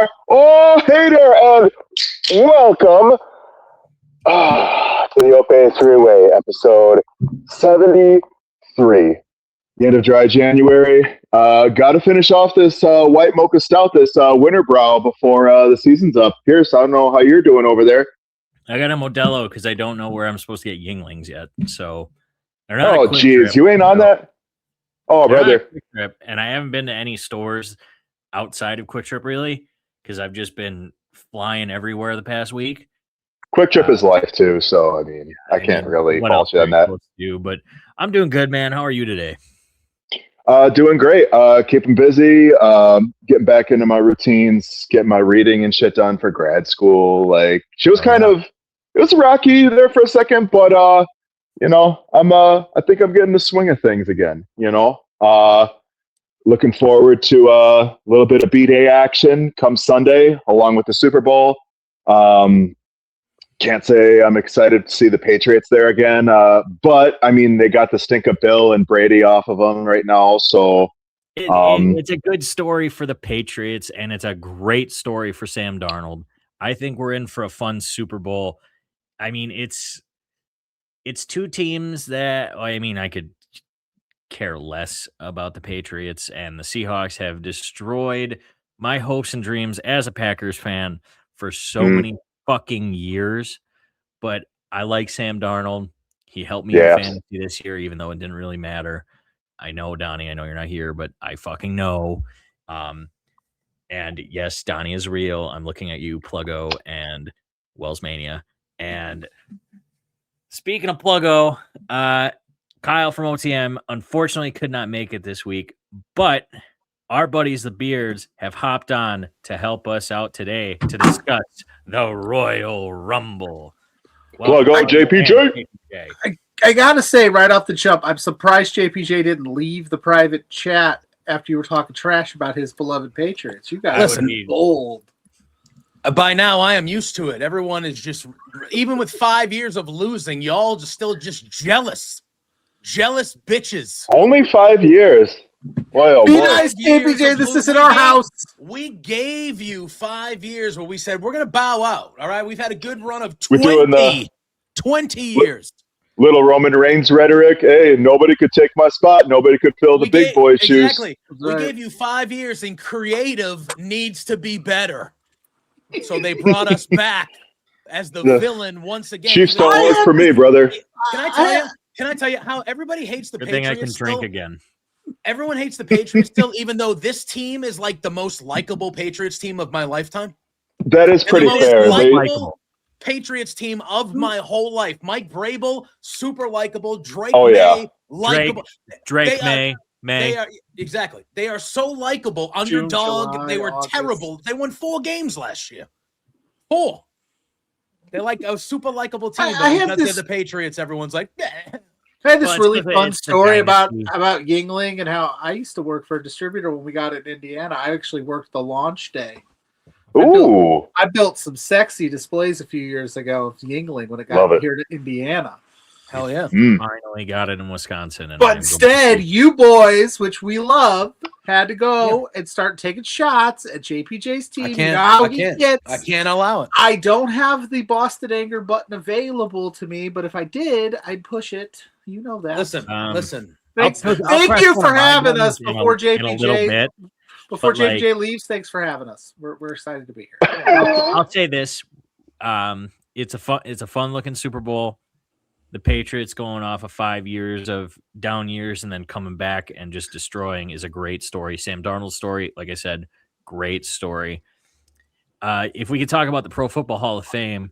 there. Oh, hey there, and welcome to the Ope-Eh Three-Way, episode 73. The end of dry January. Got to finish off this white mocha stout, this winter brow before the season's up. Pierce, I don't know how you're doing over there. I got a Modelo because I don't know where I'm supposed to get Yinglings yet. So, oh, geez, you ain't on that? Oh, brother. Trip, and I haven't been to any stores outside of Quick Trip really because I've just been flying everywhere the past week. Quick Trip is life too, so I mean, I can't really fault you on that. But I'm doing good, man. How are you today? Doing great. Keeping busy. Getting back into my routines. Getting my reading and shit done for grad school. Like, she was it was rocky there for a second, but you know, I think I'm getting the swing of things again. You know, looking forward to a little bit of B-Day action come Sunday, along with the Super Bowl. Can't say I'm excited to see the Patriots there again, but I mean, they got the stink of Bill and Brady off of them right now, so it's a good story for the Patriots, and it's a great story for Sam Darnold. I think we're in for a fun Super Bowl. I mean, it's two teams that, I mean, I could care less about the Patriots, and the Seahawks have destroyed my hopes and dreams as a Packers fan for so many fucking years. But I like Sam Darnold. He helped me in fantasy this year, even though it didn't really matter. I know, Donnie, I know you're not here, but I fucking know. And yes, Donnie is real. I'm looking at you, Pluggo and Wells Mania. And speaking of Pluggo, Kyle from OTM unfortunately could not make it this week, but our buddies, the Beards, have hopped on to help us out today to discuss the Royal Rumble. Pluggo, JPJ. I gotta say right off the jump, I'm surprised JPJ didn't leave the private chat after you were talking trash about his beloved Patriots. You guys are bold. By now, I am used to it. Everyone is just, even with 5 years of losing, y'all still just jealous. Jealous bitches. Only 5 years. Boy, oh Be boy. nice, JPJ. This isn't our house. We gave you 5 years where we said we're going to bow out. All right. We've had a good run of 20 years. Little Roman Reigns rhetoric. Hey, nobody could take my spot. Nobody could fill the big boy shoes. Exactly. We gave you 5 years, and creative needs to be better. So they brought us back as the villain once again. Chiefs don't work for me, brother. Can I tell you how everybody hates the Good Patriots? thing I can drink again. Everyone hates the Patriots still, even though this team is like the most likable Patriots team of my lifetime. That is pretty fair. Likable Patriots team of my whole life. Mike Vrabel, super likable. Drake May, likable. Drake May. They are exactly. They are so likable. Underdog. July, they were August. Terrible. They won 4 games last year. 4. They're like a super likable team. But because they're the Patriots, everyone's like, eh. I had this really fun story about Yingling and how I used to work for a distributor when we got it in Indiana. I actually worked the launch day. I built some sexy displays a few years ago of Yingling when it got here to Indiana. Hell yeah. Finally got it in Wisconsin. But instead, you boys, which we love, had to go and start taking shots at JPJ's team. I can't allow it. I don't have the Boston Anger button available to me, but if I did, I'd push it. You know that. Listen. Thank you for having us before JPJ. Before JPJ leaves, thanks for having us. We're excited to be here. I'll say this: it's a fun looking Super Bowl. The Patriots going off of 5 years of down years and then coming back and just destroying is a great story. Sam Darnold's story, like I said, great story. If we could talk about the Pro Football Hall of Fame,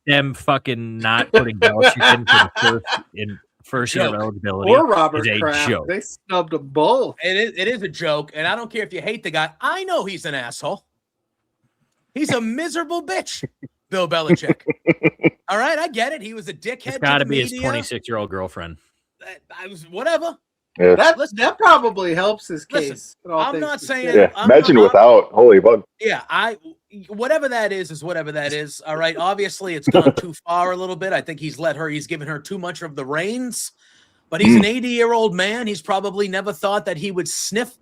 them fucking not putting Belichick in for the first year of eligibility or Robert is a Kraft. joke. They snubbed them both. It is a joke, and I don't care if you hate the guy. I know he's an asshole. He's a miserable bitch, Bill Belichick. All right, I get it. He was a dickhead. It's got to be his 26-year-old girlfriend. I was whatever. Yeah. That probably helps his case. I'm not saying. Yeah, imagine without. Holy fuck. Yeah, whatever that is whatever that is. All right. Obviously, it's gone too far a little bit. I think he's given her too much of the reins. But he's an 80-year-old man. He's probably never thought that he would sniff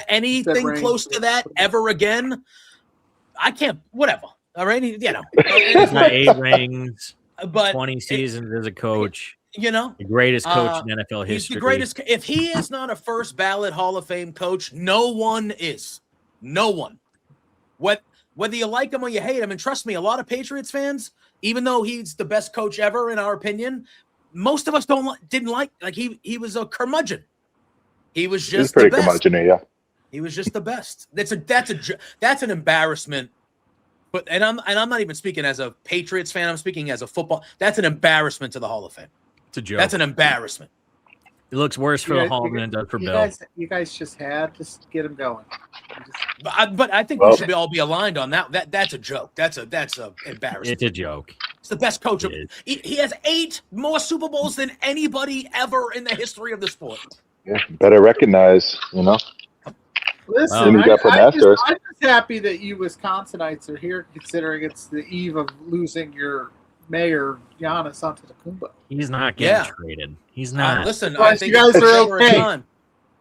anything close to that ever again. I can't. Whatever. All right, you know. He's got 8 rings, but 20 seasons as a coach. You know, the greatest coach in NFL history. He's the greatest. If he is not a first ballot Hall of Fame coach, no one is. No one. Whether you like him or you hate him, and trust me, a lot of Patriots fans, even though he's the best coach ever in our opinion, most of us didn't like he was a curmudgeon. He was just pretty the best. Curmudgeon-y, yeah. He was just the best. That's an embarrassment. But and I'm not even speaking as a Patriots fan. I'm speaking as a football. That's an embarrassment to the Hall of Fame. It's a joke. That's an embarrassment. It looks worse for the Hall than it does for Bill. You guys just had to get him going. But I think we should all be aligned on that. That's a joke. That's a embarrassment. It's a joke. It's the best coach. He has 8 more Super Bowls than anybody ever in the history of the sport. Yeah, better recognize, you know. Listen, I'm just happy that you Wisconsinites are here, considering it's the eve of losing your mayor, Giannis Antetokounmpo. He's not getting traded. He's not. Listen, I think you guys are okay.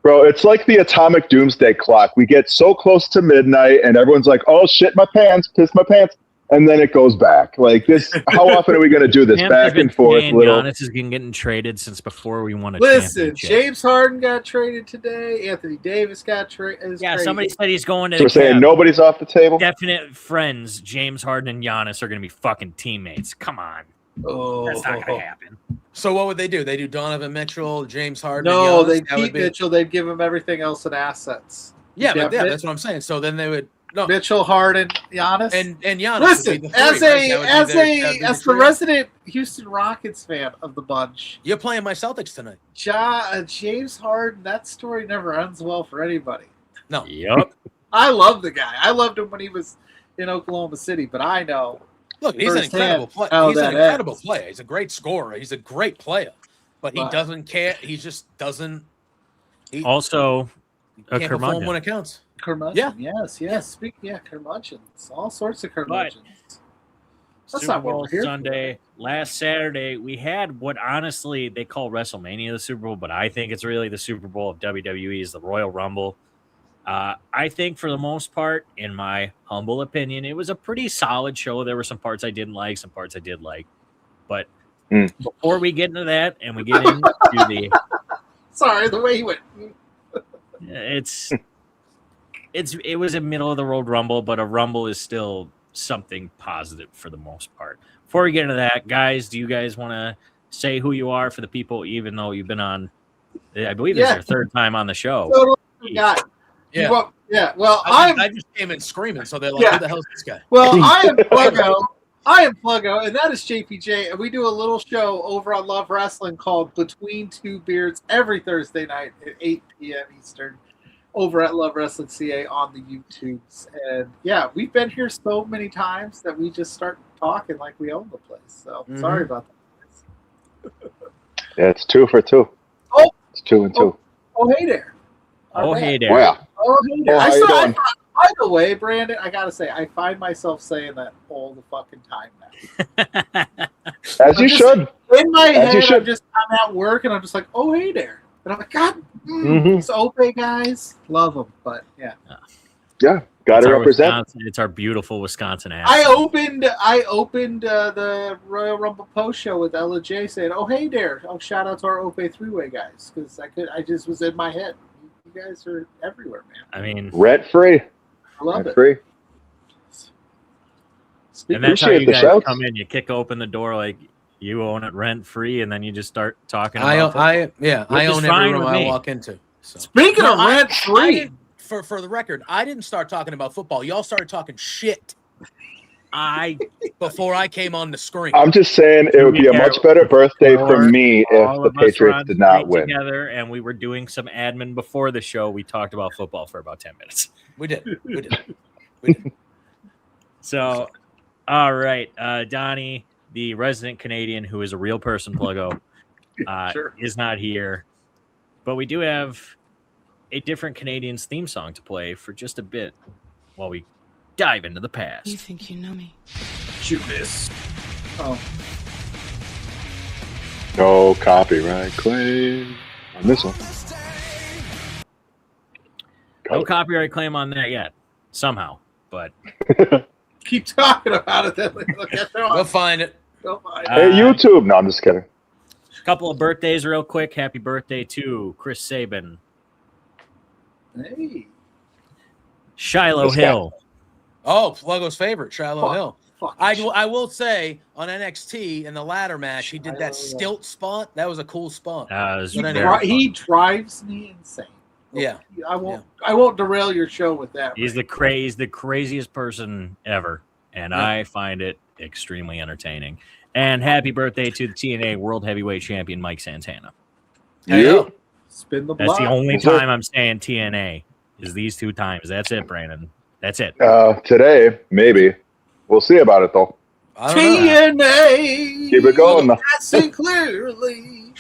Bro, it's like the atomic doomsday clock. We get so close to midnight, and everyone's like, "Oh shit, my pants! Piss my pants!" And then it goes back. Like this. How often are we going to do this? Back and forth. Giannis has been getting traded since before we won a championship. James Harden got traded today. Anthony Davis got traded. Yeah, somebody said he's going to. So we're saying nobody's off the table. Definite friends. James Harden and Giannis are going to be fucking teammates. Come on. Oh, that's not going to happen. So what would they do? They do Donovan Mitchell, James Harden. No, they'd keep Mitchell. They'd give him everything else in assets. Yeah, but that's what I'm saying. So then they would. No. Mitchell, Harden, Giannis, and Giannis. Listen, as the resident Houston Rockets fan of the bunch, you're playing my Celtics tonight. James Harden. That story never ends well for anybody. No. Yep. I love the guy. I loved him when he was in Oklahoma City, but I know. Look, he's an incredible player. He's an incredible player. He's a great scorer. He's a great player, but he doesn't care. He just doesn't. Also, a curmudgeon when it counts. Curmudgeon, yes. Curmudgeons. All sorts of curmudgeons. That's Super Bowl Sunday. Last Saturday, we had what honestly they call WrestleMania the Super Bowl, but I think it's really the Super Bowl of WWE is the Royal Rumble. I think for the most part, in my humble opinion, it was a pretty solid show. There were some parts I didn't like, some parts I did like. But before we get into that and we get into the... Sorry, the way he went... It was a middle of the road rumble, but a rumble is still something positive for the most part. Before we get into that, guys, do you guys want to say who you are for the people, even though you've been on, I believe it's your 3rd time on the show. Totally forgot. Yeah. Well, I just came in screaming, so they're like, who the hell is this guy? Well, I am Pluggo, and that is JPJ, and we do a little show over on Love Wrestling called Between Two Beards every Thursday night at 8 p.m. Eastern. Over at Love Wrestling CA on the YouTubes. And yeah, we've been here so many times that we just start talking like we own the place. So sorry about that. Yeah, it's 2 for 2. Oh, it's 2 and 2. Oh, hey there. Hey there. Wow. Oh, hey there. How you doing? By the way, Brandon, I gotta say, I find myself saying that all the fucking time now. As you should. In my head, I'm at work and I'm just like, oh, hey there. And I'm like, God, these Ope-Eh guys, love them. But yeah, got to represent. It's our beautiful Wisconsin ass. I opened the Royal Rumble post show with Ella J saying, "Oh hey there, shout out to our Ope-Eh 3-way guys," because I just was in my head. You guys are everywhere, man. I mean, rent free. I love it. Free. And that's how you guys come in. You kick open the door like. You own it rent free, and then you just start talking. I own every room I walk into. So. Speaking of rent free, for the record, I didn't start talking about football. Y'all started talking shit. Before I came on the screen. I'm just saying it would be a much better birthday for me if the Patriots did not win. Together, and we were doing some admin before the show. We talked about football for about 10 minutes. We did. So, all right, Donnie. The resident Canadian, who is a real person, Pluggo, is not here. But we do have a different Canadians theme song to play for just a bit while we dive into the past. You think you know me? Shoot this. Oh. No copyright claim on this one. No copyright claim on that yet, somehow. But Keep talking about it. Then we'll find it. Hey, YouTube. No, I'm just kidding. A couple of birthdays real quick. Happy birthday to Chris Sabin. Hey. Shiloh Hill. Oh, Pluggo's favorite, Shiloh Hill. I will say on NXT in the ladder match, he did that stilt spot. That was a cool spot. He drives me insane. Yeah, I won't derail your show with that. He's the craziest person ever, and I find it extremely entertaining. And happy birthday to the TNA World Heavyweight Champion Mike Santana. Yeah, spin the block. That's the only time I'm saying TNA is these 2 times. That's it, Brandon. That's it. Today, maybe. We'll see about it, though. TNA! Keep it going. I see clearly.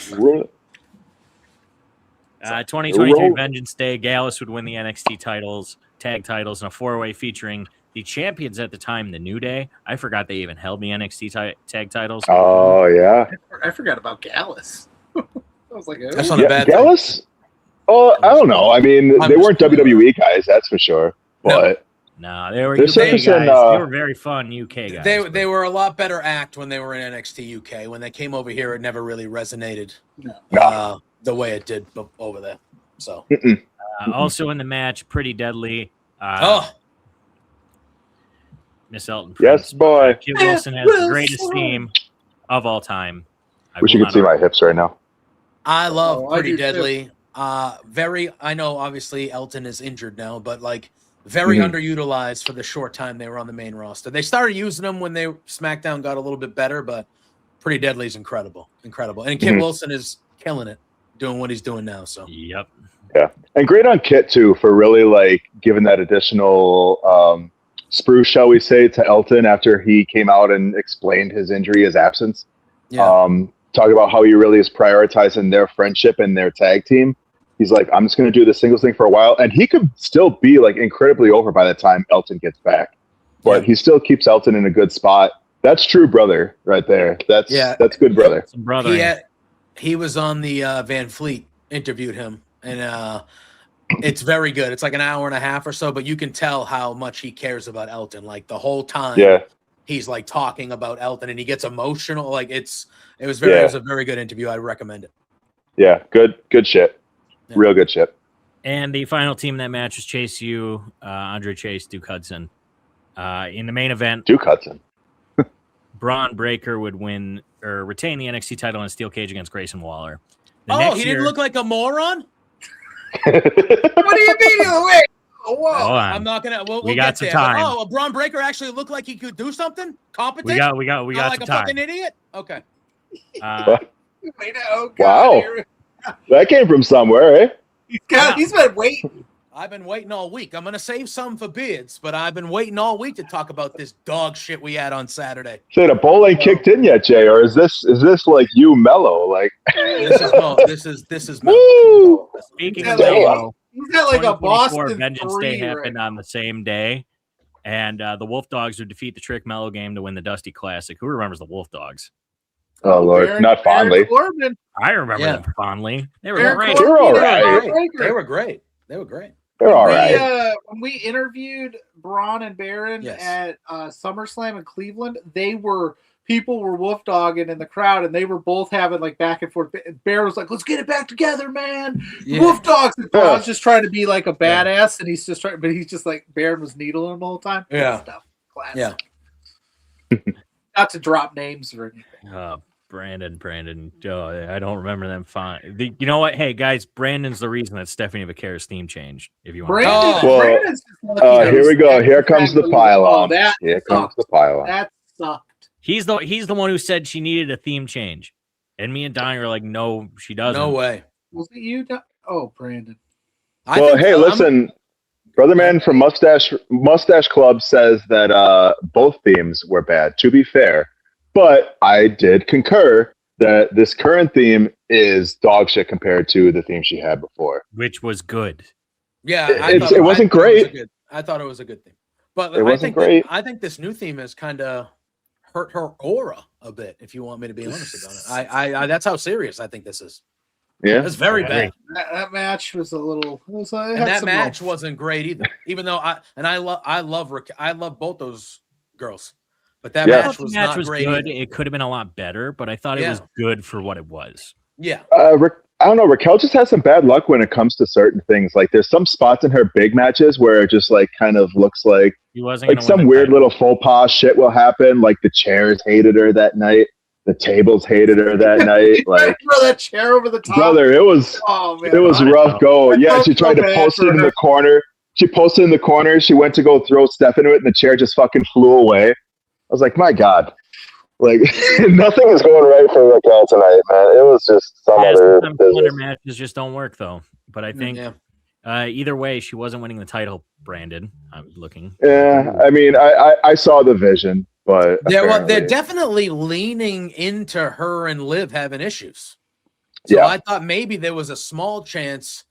2023 Vengeance Day, Gallus would win the NXT titles, tag titles, in a 4-way featuring the champions at the time, the New Day. I forgot they even held the NXT tag titles. Oh, yeah. I forgot about Gallus. I was like, that's not a bad Gallus? thing. Oh, I don't know. I mean, they weren't WWE guys, that's for sure. But no, they were UK guys. They were very fun UK guys. They were a lot better act when they were in NXT UK. When they came over here, it never really resonated the way it did over there. So, also in the match, Pretty Deadly. Miss Elton. Yes, boy. Kit Wilson has the greatest theme of all time. Wish you could see my hips right now. I love Pretty Deadly. I know obviously Elton is injured now, but like very underutilized for the short time they were on the main roster. They started using them when SmackDown got a little bit better, but Pretty Deadly is incredible. And Kit Wilson is killing it, doing what he's doing now. So yep. Yeah. And great on Kit too for really like giving that additional spruce, shall we say, to Elton after he came out and explained his injury, his absence. Yeah. Talk about how he really is prioritizing their friendship and their tag team. He's like, I'm just going to do the singles thing for a while. And he could still be like incredibly over by the time Elton gets back. But he still keeps Elton in a good spot. That's true brother right there. That's good brother. He was on the Van Fleet, interviewed him. And it's very good. It's like an hour and a half or so, but you can tell how much he cares about Elton. Like the whole time he's like talking about Elton and he gets emotional. Like it was a very good interview. I recommend it. Yeah. Good shit. Yeah. Real good shit. And the final team in that match was Chase U, Andre Chase, Duke Hudson. In the main event, Duke Hudson. Braun Breaker would win or retain the NXT title in a steel cage against Grayson Waller. He didn't look like a moron? What do you mean? Wait. Whoa. I'm not gonna. We got some time. But, Braun Breaker actually looked like he could do something competent. We got like a time. fucking idiot. Okay. Wow, that came from somewhere, eh? He's been waiting. I've been waiting all week. I'm gonna save some for beards, but I've been waiting all week to talk about this dog shit we had on Saturday. Say the bowl ain't kicked in yet, Jay, or is this like you mellow? Like this is Woo! Speaking of mellow, he's got like a Boston Vengeance Day happened on the same day, and the Wolf Dogs would defeat the Trick Mellow game to win the Dusty Classic. Who remembers the Wolf Dogs? Oh Lord, not fondly. I remember them fondly. They were great. They were all right. They were great. They were great. They're all right. When we interviewed Braun and Baron at SummerSlam in Cleveland, people were wolf dogging in the crowd, and they were both having like back and forth. Baron was like, "Let's get it back together, man." Yeah. Wolf dogs. And Braun's just trying to be like a badass, and he's just trying, but he's just like Baron was needling him the whole time. Yeah, stuff. Classic. Yeah. Not to drop names or anything. Brandon. I don't remember them fine. You know what? Hey guys, Brandon's the reason that Stephanie Vaquera's theme changed. If you want, here we go. Here comes the pylon. Here comes the pylon. That sucked. He's the one who said she needed a theme change, and me and Donnie are like, no, she doesn't. No way. Was it you? Oh, Brandon. Listen. Brother Man from Mustache Club says that both themes were bad. To be fair. But I did concur that this current theme is dog shit compared to the theme she had before. Which was good. Yeah. It wasn't great. I thought it was a good theme. But it wasn't great. I think this new theme has kind of hurt her aura a bit, if you want me to be honest about it. I that's how serious I think this is. Yeah. It's very bad. That match was a little... that match wasn't great either. Even though I love both those girls. But that match was not great. Good. It could have been a lot better, but I thought it was good for what it was. Yeah. I don't know. Raquel just has some bad luck when it comes to certain things. Like there's some spots in her big matches where it just like kind of looks like some weird little faux pas shit will happen. Like the chairs hated her that night. The tables hated her that night. Like throw that chair over the top. Brother, it was rough go. Yeah, she tried to post it in the corner. She posted in the corner. She went to go throw Steph into it, and the chair just fucking flew away. I was like, my God. Like nothing is going right for Raquel tonight, man. It was just some other business. Matches just don't work though. But I think either way, she wasn't winning the title. Brandon, I'm looking. Yeah, I mean, I saw the vision, but they're definitely leaning into her and Liv having issues. So I thought maybe there was a small chance.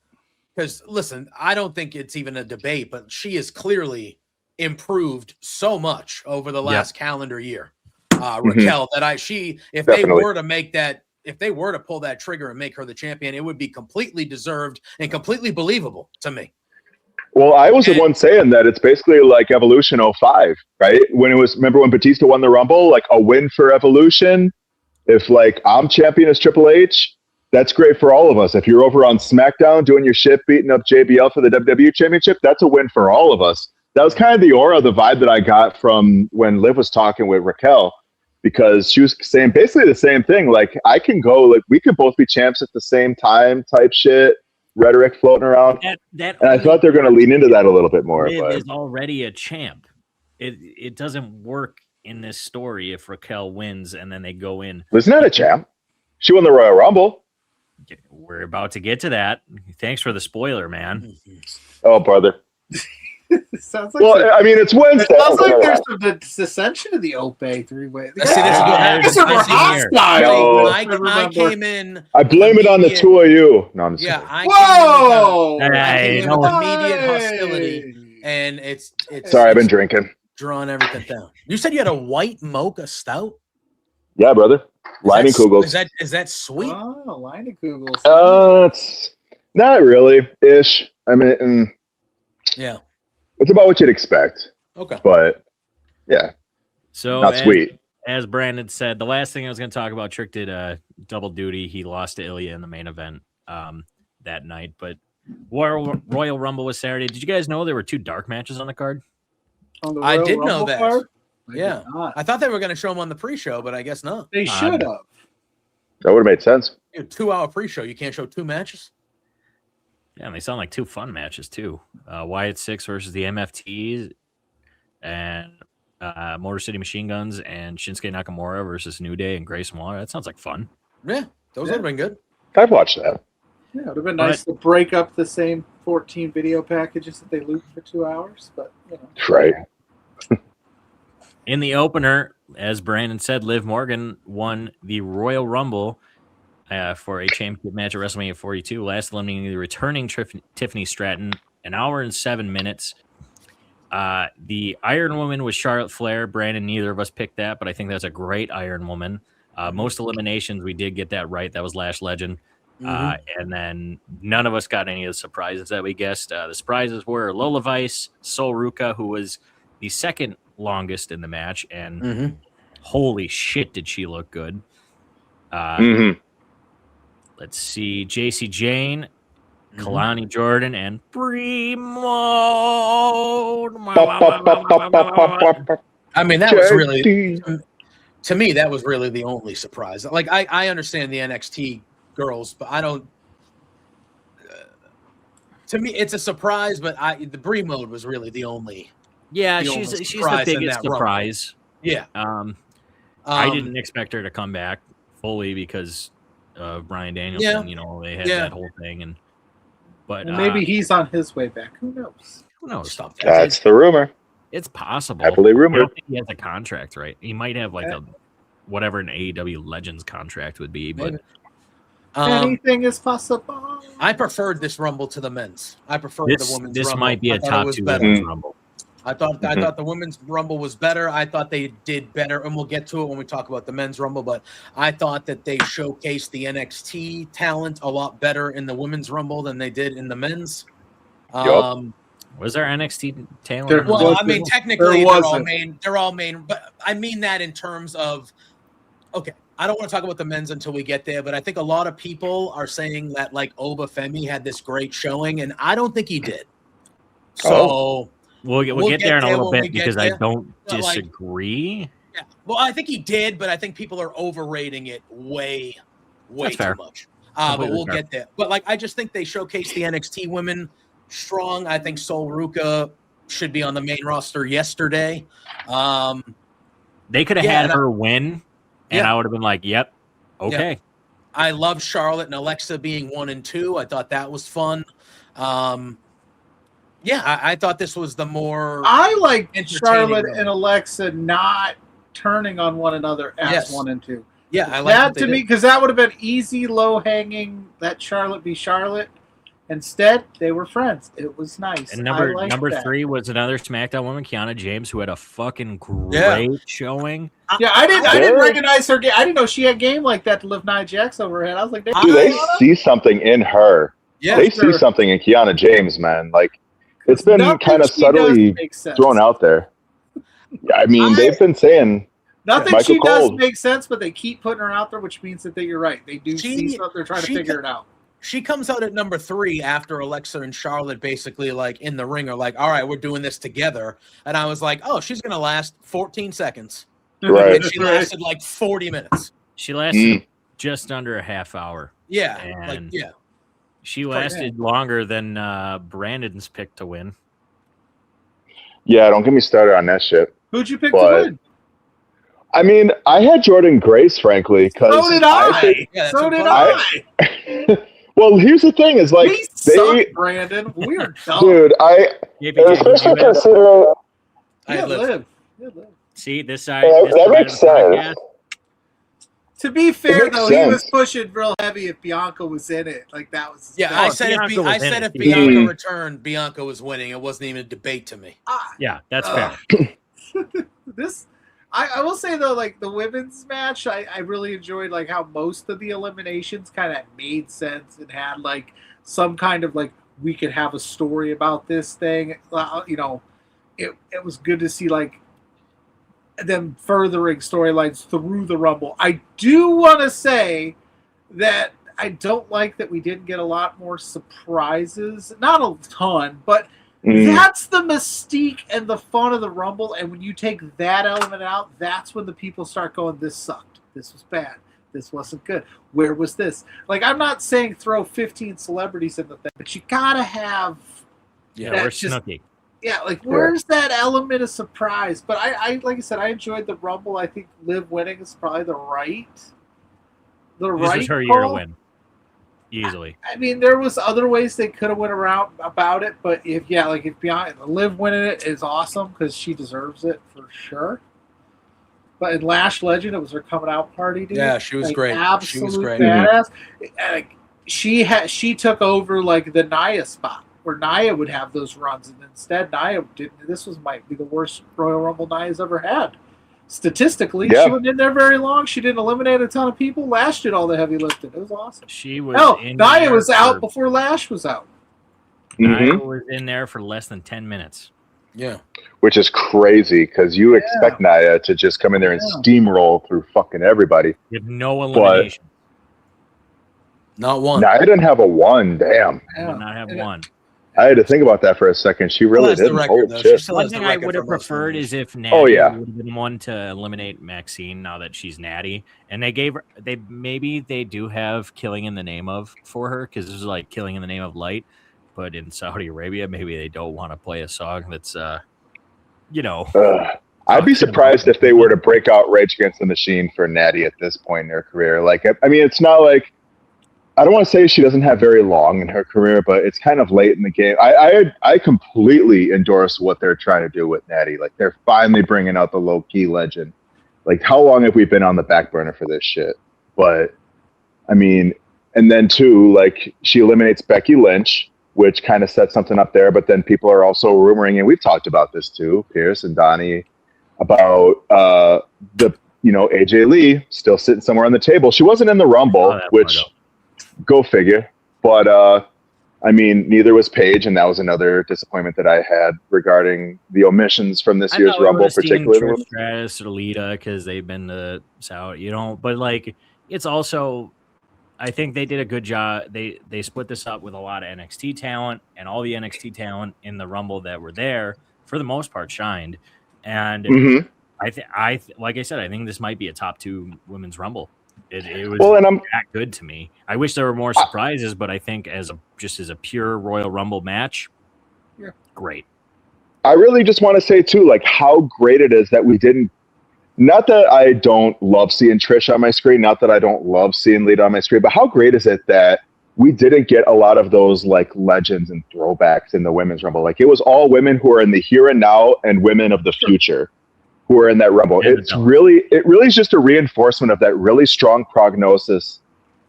Because listen, I don't think it's even a debate, but she has clearly improved so much over the last calendar year. Raquel, if they were to make that, if they were to pull that trigger and make her the champion, it would be completely deserved and completely believable to me. Well, I was the one saying that it's basically like Evolution 05, right? Remember when Batista won the Rumble, like a win for Evolution. If like I'm champion as Triple H, that's great for all of us. If you're over on SmackDown doing your shit, beating up JBL for the WWE Championship, that's a win for all of us. That was kind of the aura, the vibe that I got from when Liv was talking with Raquel, because she was saying basically the same thing. Like, I can go, like, we could both be champs at the same time type shit, rhetoric floating around. And I thought they're going to lean into that a little bit more. Liv but is already a champ. It doesn't work in this story if Raquel wins and then they go in. Liv's not a champ. She won the Royal Rumble. We're about to get to that. Thanks for the spoiler, man. Oh, brother. Sounds like I mean, it's Wednesday. It sounds like there's some dissension of the Ope three-way. I came in. I blame it on the two of you. No, I'm just kidding. I came in with immediate hostility, and it's. Sorry, I've been drinking. Drawing everything down. You said you had a white mocha stout. Yeah, brother. Leinenkugels. Is that sweet? Oh, Leinenkugels. It's not really ish. I mean, yeah. It's about what you'd expect. Okay. But yeah. So not sweet. As Brandon said, the last thing I was going to talk about, Trick did double duty. He lost to Ilya in the main event that night. But Royal Rumble was Saturday. Did you guys know there were 2 dark matches on the card? I did know that. Card? Yeah. I thought they were going to show them on the pre-show, but I guess not. They should have. That would have made sense. 2-hour pre-show. You can't show 2 matches? Yeah, and they sound like 2 fun matches, too. Wyatt 6 versus the MFTs and Motor City Machine Guns and Shinsuke Nakamura versus New Day and Grayson Waller. That sounds like fun. Yeah, those would have been good. I've watched that. Yeah, it would have been nice to break up the same 14 video packages that they loop for 2 hours, but, you know. Right. In the opener, as Brandon said, Liv Morgan won the Royal Rumble for a championship match at WrestleMania 42, last eliminating the returning Tiffany Stratton, 1 hour and 7 minutes. The Iron Woman was Charlotte Flair. Brandon, neither of us picked that, but I think that's a great Iron Woman. Most eliminations, we did get that right. That was Lash Legend. And then none of us got any of the surprises that we guessed. The surprises were Lola Vice, Sol Ruca, who was the second longest in the match, and holy shit, did she look good. Let's see, JC Jane, Kalani Jordan, and Primo. I mean, that was really, to me, that was really the only surprise. Like, I understand the NXT girls, but I don't. To me, it's a surprise, but the Brie mode was really the only. Yeah, she's the biggest surprise. Yeah. I didn't expect her to come back fully because of Bryan Danielson. Yeah. You know, they had that whole thing, but maybe he's on his way back. Who knows? Who knows? That's the rumor. It's possible. Heavily rumored. I don't think he has a contract, right? He might have like whatever an AEW Legends contract would be, but anything is possible. I preferred this Rumble to the men's. I prefer the women's. This Rumble. might be a top 2 women's Rumble. I thought the women's Rumble was better. I thought they did better, and we'll get to it when we talk about the men's Rumble. But I thought that they showcased the NXT talent a lot better in the women's Rumble than they did in the men's. Was there NXT talent? Well, I mean, technically they're all main, but I mean that in terms of, okay, I don't want to talk about the men's until we get there, but I think a lot of people are saying that like Ope-Eh had this great showing, and I don't think he did. So we'll get there in a little bit because I don't disagree. Like, yeah. Well, I think he did, but I think people are overrating it way too much. But we'll get there. But like, I just think they showcased the NXT women strong. I think Sol Ruka should be on the main roster yesterday. They could have had her win, and I would have been like, "Yep, okay." Yeah. I love Charlotte and Alexa being 1 and 2. I thought that was fun. I thought this was the more. I like Charlotte and Alexa not turning on one another as 1 and 2. Yeah, I like that to me because that would have been easy, low hanging. Let Charlotte be Charlotte. Instead, they were friends. It was nice. And number 3 was another SmackDown woman, Kiana James, who had a fucking great showing. Yeah, I didn't recognize her. I didn't know she had game like that to lift Nia Jax over her head. I was like, dude, they see something in her. Yeah, they see something in Kiana James, man. Like, it's been kind of subtly thrown out there. I mean, they've been saying nothing she does makes sense, but they keep putting her out there, which means that you're right. They do see something. They're trying to figure it out. She comes out at number 3 after Alexa and Charlotte basically like in the ring are like, all right, we're doing this together. And I was like, oh, she's going to last 14 seconds. Right. And she lasted like 40 minutes. She lasted just under a half hour. Yeah. And she lasted longer than Brandon's pick to win. Yeah, don't get me started on that shit. Who'd you pick to win? I mean, I had Jordan Grace, frankly. So did I. Well, here's the thing: is like we suck, Brandon. We are dumb, dude. Especially considering. Live. See this side. That makes sense. To be fair, though, he was pushing real heavy if Bianca was in it. Like that was. Yeah, I said if Bianca returned, Bianca was winning. It wasn't even a debate to me. Yeah, that's fair. I will say though, like the women's match, I really enjoyed like how most of the eliminations kind of made sense and had like some kind of like we could have a story about this thing. You know, it was good to see like them furthering storylines through the Rumble. I do want to say that I don't like that we didn't get a lot more surprises. Not a ton, but. That's the mystique and the fun of the Rumble, and when you take that element out, that's when the people start going, this sucked, this was bad, this wasn't good, where was this? Like, I'm not saying throw 15 celebrities in the thing, but you gotta have where's Snooki? Yeah, like, where's that element of surprise? But I like I said, I enjoyed the Rumble. I think Liv winning is probably the right this was her year to win. Easily. I mean, there was other ways they could have went around about it, but if Bianca Liv winning it is awesome because she deserves it for sure. But in Lash Legend, it was her coming out party, dude. Yeah, she was great. She was great. Badass. She took over like the Nia spot where Nia would have those runs, and instead Nia didn't. This might be the worst Royal Rumble Nia's ever had. Statistically, she wasn't in there very long. She didn't eliminate a ton of people. Lash did all the heavy lifting. It was awesome. Nia was out before Lash was out. Nia was in there for less than 10 minutes. Yeah. Which is crazy because you expect Nia to just come in there and steamroll through fucking everybody. With no elimination. Not one. Nia didn't have a 1. Damn. Did not have 1. I had to think about that for a second. She really didn't. One thing I would have preferred is if Natty would have been one to eliminate Maxine now that she's Natty. And they do have Killing in the Name of for her because this is like Killing in the Name of Light. But in Saudi Arabia, maybe they don't want to play a song that's, I'd be surprised if they were to break out Rage Against the Machine for Natty at this point in her career. Like, I mean, it's not like, I don't want to say she doesn't have very long in her career, but it's kind of late in the game. I completely endorse what they're trying to do with Natty. Like, they're finally bringing out the low-key legend. Like, how long have we been on the back burner for this shit? But, I mean, and then, too, like, she eliminates Becky Lynch, which kind of sets something up there. But then people are also rumoring, and we've talked about this, too, Pierce and Donnie, about AJ Lee still sitting somewhere on the table. She wasn't in the Rumble, which... Go figure. But I mean, neither was Paige, and that was another disappointment that I had regarding the omissions from this year's Rumble, particularly Trish Stratus or Lita, because they've been the South, but like it's also, I think they did a good job. They split this up with a lot of NXT talent, and all the NXT talent in the Rumble that were there for the most part shined. And like I said, I think this might be a top 2 women's Rumble. It was that good to me. I wish there were more surprises, but I think as a pure Royal Rumble match, great. I really just want to say too, like how great it is that we didn't. Not that I don't love seeing Trish on my screen, not that I don't love seeing Lita on my screen, but how great is it that we didn't get a lot of those like legends and throwbacks in the women's Rumble? Like it was all women who are in the here and now and women of the future who are in that Rumble. It really is just a reinforcement of that really strong prognosis,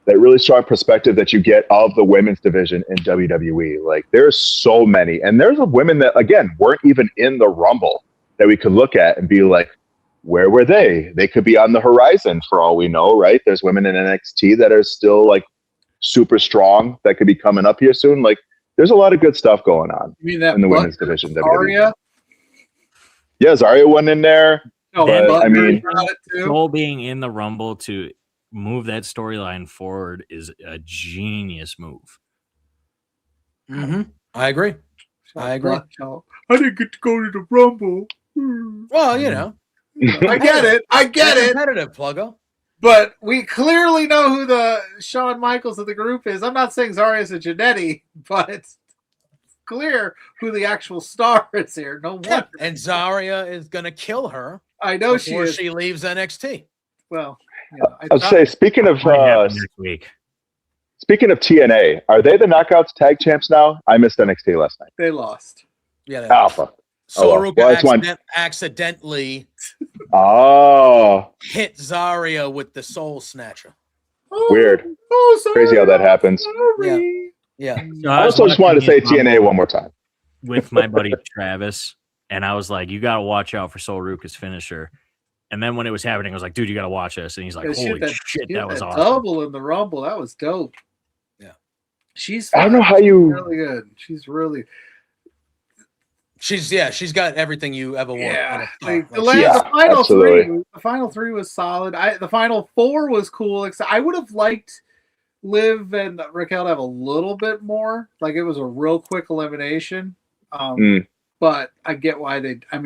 that really strong perspective that you get of the women's division in WWE. Like there's so many, and there's women that again weren't even in the Rumble that we could look at and be like, where were they? They could be on the horizon for all we know, right? There's women in NXT that are still like super strong that could be coming up here soon. Like there's a lot of good stuff going on in the women's division. Zarya? Yeah, Zarya went in there. No, but I mean, Cole being in the Rumble to move that storyline forward is a genius move. Mm-hmm. I agree. I didn't get to go to the Rumble. Well, I get it. Competitive, Pluggo. But we clearly know who the Shawn Michaels of the group is. I'm not saying Zarya's a Jannetty, but it's clear who the actual star is here. No wonder. And Zarya is going to kill her. I know before she leaves NXT. Well, I'll say, speaking of next week. Speaking of TNA, are they the Knockouts tag champs now? I missed NXT last night. They lost. Yeah. Alpha. Soruga accidentally hit Zarya with the Soul Snatcher. Weird. Crazy how that happens. Yeah. So I also just wanted to say TNA one more time. With my buddy Travis, and I was like, you got to watch out for Sol Ruka's finisher. And then when it was happening, I was like, dude, you got to watch this. And he's like, holy shit, that was awesome. Double in the Rumble. That was dope. Yeah. I don't know how you. Really good. She's really. She's got everything you ever want. Yeah. The final three was solid. The final 4 was cool. I would have liked Liv and Raquel to have a little bit more. Like it was a real quick elimination. But I get why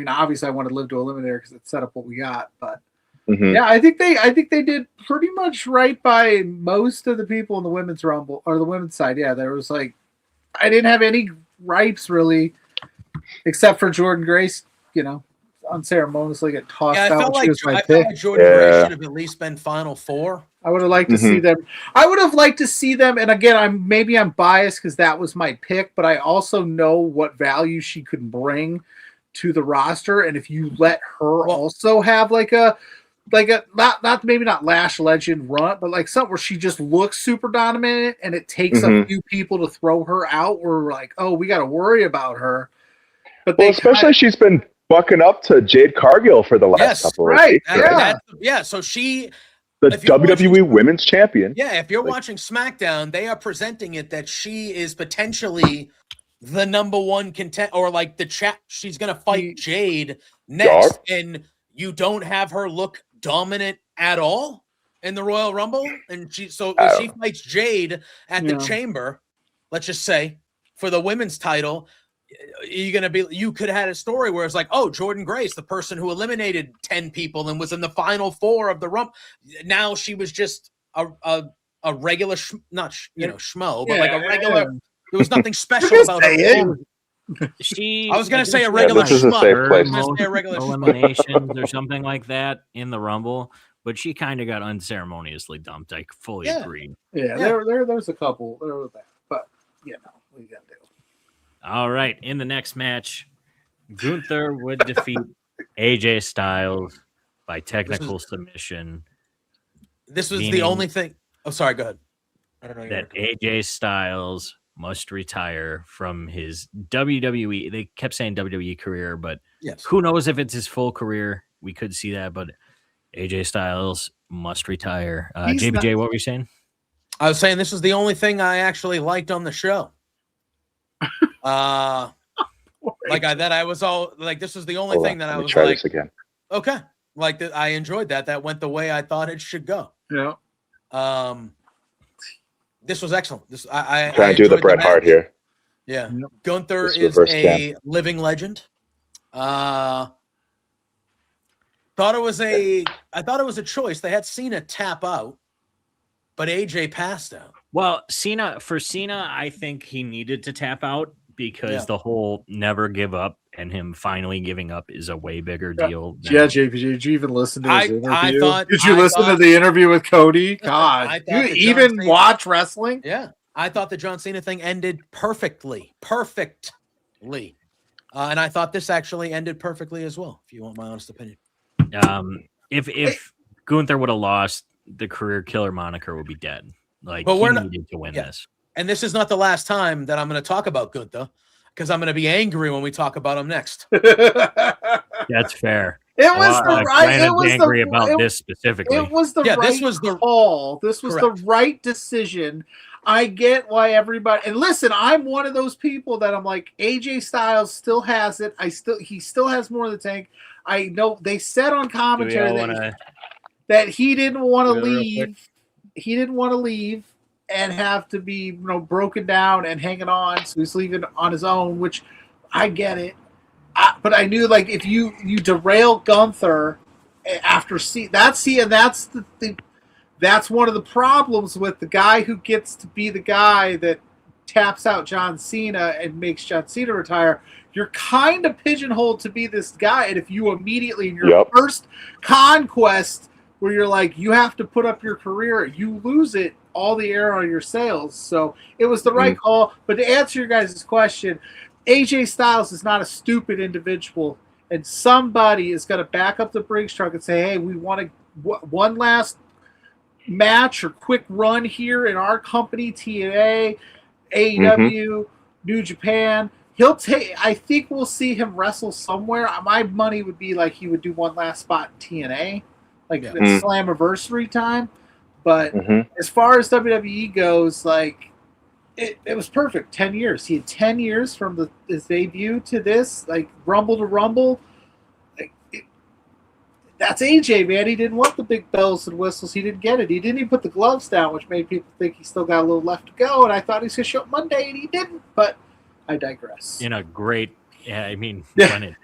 obviously I wanted Liv to eliminate her because it set up what we got. But yeah, I think they did pretty much right by most of the people in the women's Rumble or the women's side. Yeah, there was I didn't have any gripes really. Except for Jordan Grace, unceremoniously get tossed out. I felt like Jordan Grace should have at least been Final 4. I would have liked to see them. I would have liked to see them. And again, I'm biased because that was my pick, but I also know what value she could bring to the roster. And if you let her also have not Lash Legend run, but something where she just looks super dominant and it takes a few people to throw her out. We're like, oh, we got to worry about her. But especially she's been bucking up to Jade Cargill for the last couple of weeks. So she, the WWE Women's Champion. Yeah, if you're watching SmackDown, they are presenting it that she is potentially the number 1 contender, or she's going to fight Jade next, and you don't have her look dominant at all in the Royal Rumble, and if she fights Jade at the Chamber, let's just say for the women's title. You could have had a story where it's like, oh, Jordan Grace, the person who eliminated 10 people and was in the final 4 of the Rumble. Now she was just a regular, schmo, but a regular. There was nothing special about her. I was going to say a regular schmuck. A regular eliminations or something like that in the Rumble, but she kind of got unceremoniously dumped. I fully agree. Yeah, there's a couple. There was that, but we got to do. All right, in the next match, Gunther would defeat AJ Styles by technical submission. This was the only thing. Oh, sorry, go ahead. I don't know that AJ Styles must retire from his WWE. They kept saying WWE career, but who knows if it's his full career? We could see that, but AJ Styles must retire. JBJ, what were you saying? I was saying this was the only thing I actually liked on the show. I was all like, this was the only thing that I was try like, this again. Okay, like I enjoyed that. That went the way I thought it should go. Yeah. This was excellent. I trying to do the Bret Hart here. Yeah, Gunther is a living legend. I thought it was a choice. They had Cena tap out, but AJ passed out. Well, Cena, I think he needed to tap out because the whole never give up and him finally giving up is a way bigger deal. JP, did you even listen to his interview? Did you listen to the interview with Cody? God, you even watch wrestling? Yeah. I thought the John Cena thing ended perfectly. And I thought this actually ended perfectly as well, if you want my honest opinion. If Gunther would have lost, the career killer moniker would be dead. But he needed to win this. And this is not the last time that I'm going to talk about Gunther, because I'm going to be angry when we talk about him next. That's fair. It was the right. It was angry about this specifically. It was the right call. This was the right decision. I get why everybody. And listen, I'm one of those people that I'm like, AJ Styles still has it. He still has more in the tank. I know they said on commentary that he didn't want to leave. He didn't want to leave and have to be, broken down and hanging on. So he's leaving on his own, which I get it. But I knew, like, if you derail Gunther after that's one of the problems with the guy who gets to be the guy that taps out John Cena and makes John Cena retire. You're kind of pigeonholed to be this guy, and if you immediately in your first conquest where you're like, you have to put up your career, you lose it, all the air on your sails. So it was the right call. But to answer your guys' question, AJ Styles is not a stupid individual, and somebody is going to back up the Briggs truck and say, hey, we want one last match or quick run here in our company, TNA, AEW, New Japan. I think we'll see him wrestle somewhere. My money would be like he would do one last spot in TNA, like the Slammiversary time. But as far as WWE goes, like, it was perfect. 10 years. He had 10 years from his debut to this, like, Rumble to Rumble. Like, that's AJ, man. He didn't want the big bells and whistles. He didn't get it. He didn't even put the gloves down, which made people think he still got a little left to go. And I thought he was going to show up Monday, and he didn't. But I digress. When it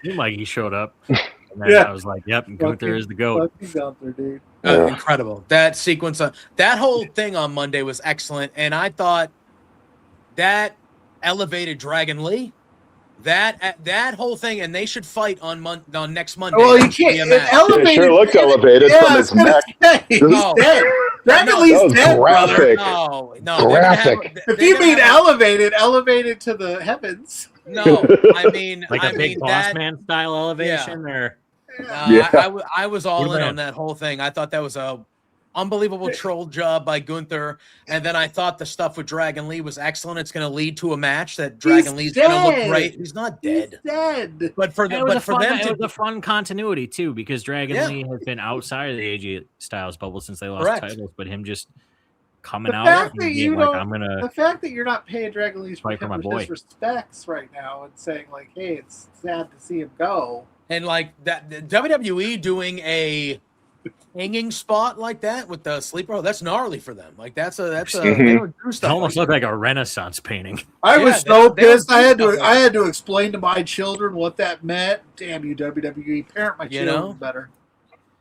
seemed like he showed up, and then I was like, yep, Gunther is the GOAT. Gunther, dude. Incredible. That sequence, that whole thing on Monday was excellent, and I thought that elevated Dragon Lee. That whole thing, and they should fight on next Monday. Well, he can't. It sure looked elevated from his neck. He's dead. Dragon Lee's dead, graphic. brother. No. Graphic. If you mean elevated to the heavens. No, I mean, like a big boss man style elevation, or I was all in on that whole thing. I thought that was a unbelievable troll job by Gunther, and then I thought the stuff with Dragon Lee was excellent. It's going to lead to a match that Dragon Lee's going to look great. He's not dead. He's dead. But for them, it was a fun continuity too, because Dragon Lee has been outside of the AJ Styles bubble since they lost titles, but him just coming out and being like, I'm gonna. The fact that you're not paying Dragon Lee's his respects right now and saying like, hey, it's sad to see him go, and like that WWE doing a hanging spot like that with the sleeper, that's gnarly for them. Like that's a they don't do stuff. It almost looked like a Renaissance painting. I was so pissed. I had to explain to my children what that meant. Damn you, WWE! Parent my children better.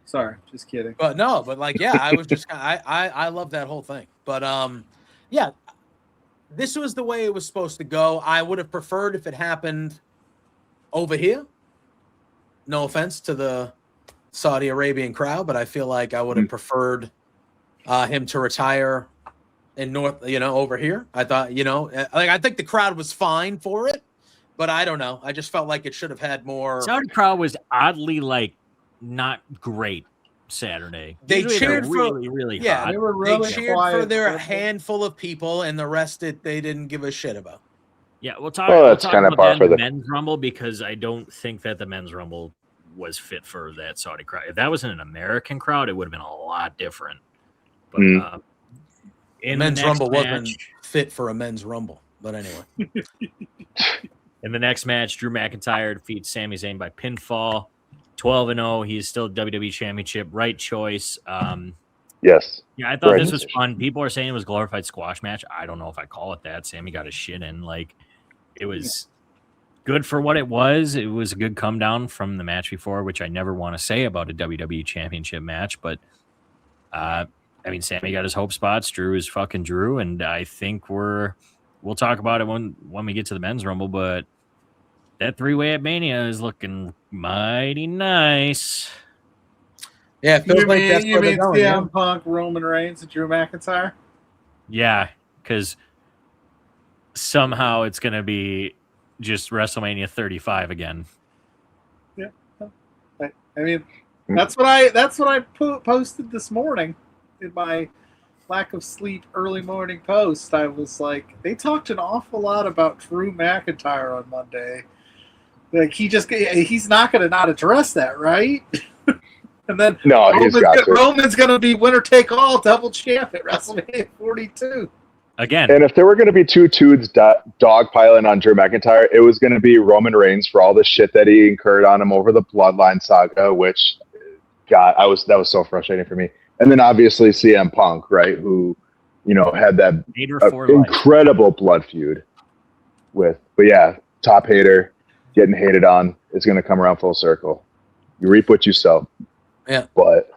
Sorry, just kidding. But I was just I love that whole thing. But this was the way it was supposed to go. I would have preferred if it happened over here. No offense to the Saudi Arabian crowd, but I feel like I would have preferred him to retire in over here. I thought, I think the crowd was fine for it, but I don't know. I just felt like it should have had more. Saudi crowd was oddly not great Saturday. They usually cheered really hot. They were really cheered for their handful of people, and the rest they didn't give a shit about. Yeah, we'll talk about the men's rumble, because I don't think that the men's rumble was fit for that Saudi crowd. If that was an American crowd, it would have been a lot different. But men's rumble wasn't fit for a men's rumble. But anyway. In the next match, Drew McIntyre defeats Sami Zayn by pinfall. 12-0. He's still WWE Championship. Right choice. Yes. Yeah, I thought this was fun. People are saying it was a glorified squash match. I don't know if I call it that. Sammy got his shit in. Like, it was good for what it was. It was a good come down from the match before, which I never want to say about a WWE Championship match. But, I mean, Sammy got his hope spots. Drew is fucking Drew. And I think we'll talk about it when we get to the men's rumble. But that three-way at Mania is looking mighty nice. Yeah, it feels like that's where they're going. CM Punk, Roman Reigns, and Drew McIntyre? Yeah, because somehow it's going to be just WrestleMania 35 again. Yeah, I mean, that's what I posted this morning in my lack of sleep early morning post. I was like, they talked an awful lot about Drew McIntyre on Monday. Like he's not going to not address that, right? And then Roman's going to be winner take all double champ at WrestleMania 42 again. And if there were going to be two dudes dogpiling on Drew McIntyre, it was going to be Roman Reigns for all the shit that he incurred on him over the Bloodline saga, which, God, that was so frustrating for me. And then obviously CM Punk, right, who had that incredible blood feud with. But yeah, top hater getting hated on is going to come around full circle. You reap what you sow. Yeah. But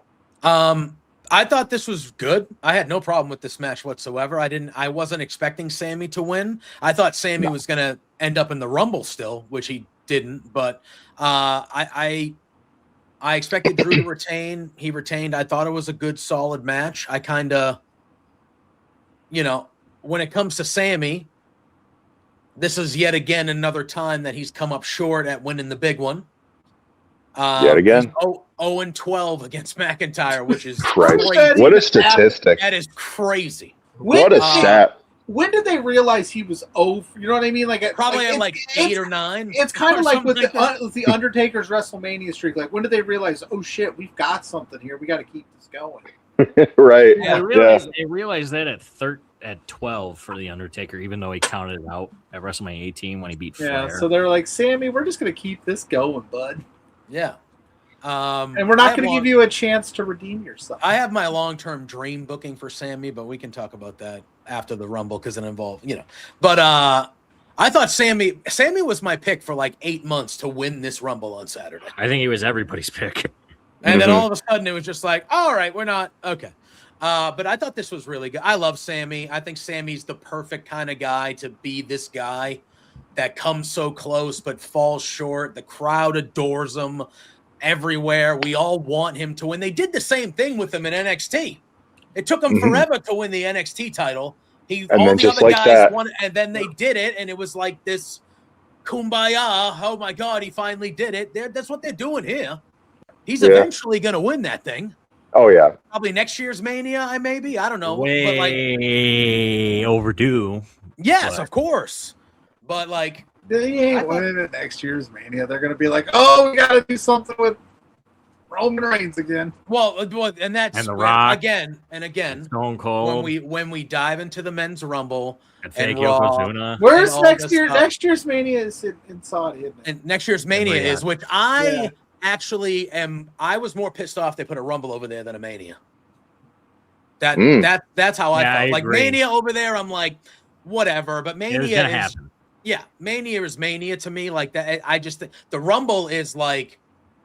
I thought this was good. I had no problem with this match whatsoever. I wasn't expecting Sammy to win. I thought Sammy was going to end up in the Rumble still, which he didn't, but I expected Drew to retain. He retained. I thought it was a good solid match. I kind of when it comes to Sammy, this is yet again another time that he's come up short at winning the big one. Yet again. 0-12 against McIntyre, which is crazy. What a statistic. That is crazy. What a stat. When did they realize he was over? You know what I mean? Probably at 8 or 9. It's kind of like with the Undertaker's WrestleMania streak. Like, when did they realize, oh shit, we've got something here. We got to keep this going. Right. Yeah, they realized that at 12 for the Undertaker, even though he counted it out at WrestleMania 18 when he beat Flair. Yeah, so they're like, Sammy, we're just going to keep this going, bud. Yeah. And we're not going to give you a chance to redeem yourself. I have my long-term dream booking for Sammy, but we can talk about that after the Rumble because it involved, But I thought Sammy was my pick for 8 months to win this Rumble on Saturday. I think he was everybody's pick. And then all of a sudden it was just like, all right, we're not. Okay. But I thought this was really good. I love Sammy. I think Sammy's the perfect kind of guy to be this guy that comes so close but falls short. The crowd adores him everywhere. We all want him to win. They did the same thing with him in NXT. It took him forever to win the NXT title. All the other guys won, and then they did it, and it was like this kumbaya. Oh my God, he finally did it. That's what they're doing here. He's eventually going to win that thing. Oh yeah, probably next year's Mania. Maybe I don't know. Way overdue. Yes, of course. But they ain't winning it next year's Mania. They're going to be like, oh, we got to do something with Roman Reigns again. Well, and that's and The Rock again and again. Stone Cold. When we dive into the men's Rumble and Raw, where's next year? Next year's Mania is in Saudi, isn't it? And next year's Mania is, which I actually am. I was more pissed off they put a Rumble over there than a Mania. That's how I felt. Like Mania over there, I'm like, whatever. But Mania is gonna happen. Yeah, Mania is Mania to me. Like that, I just think the Rumble is like.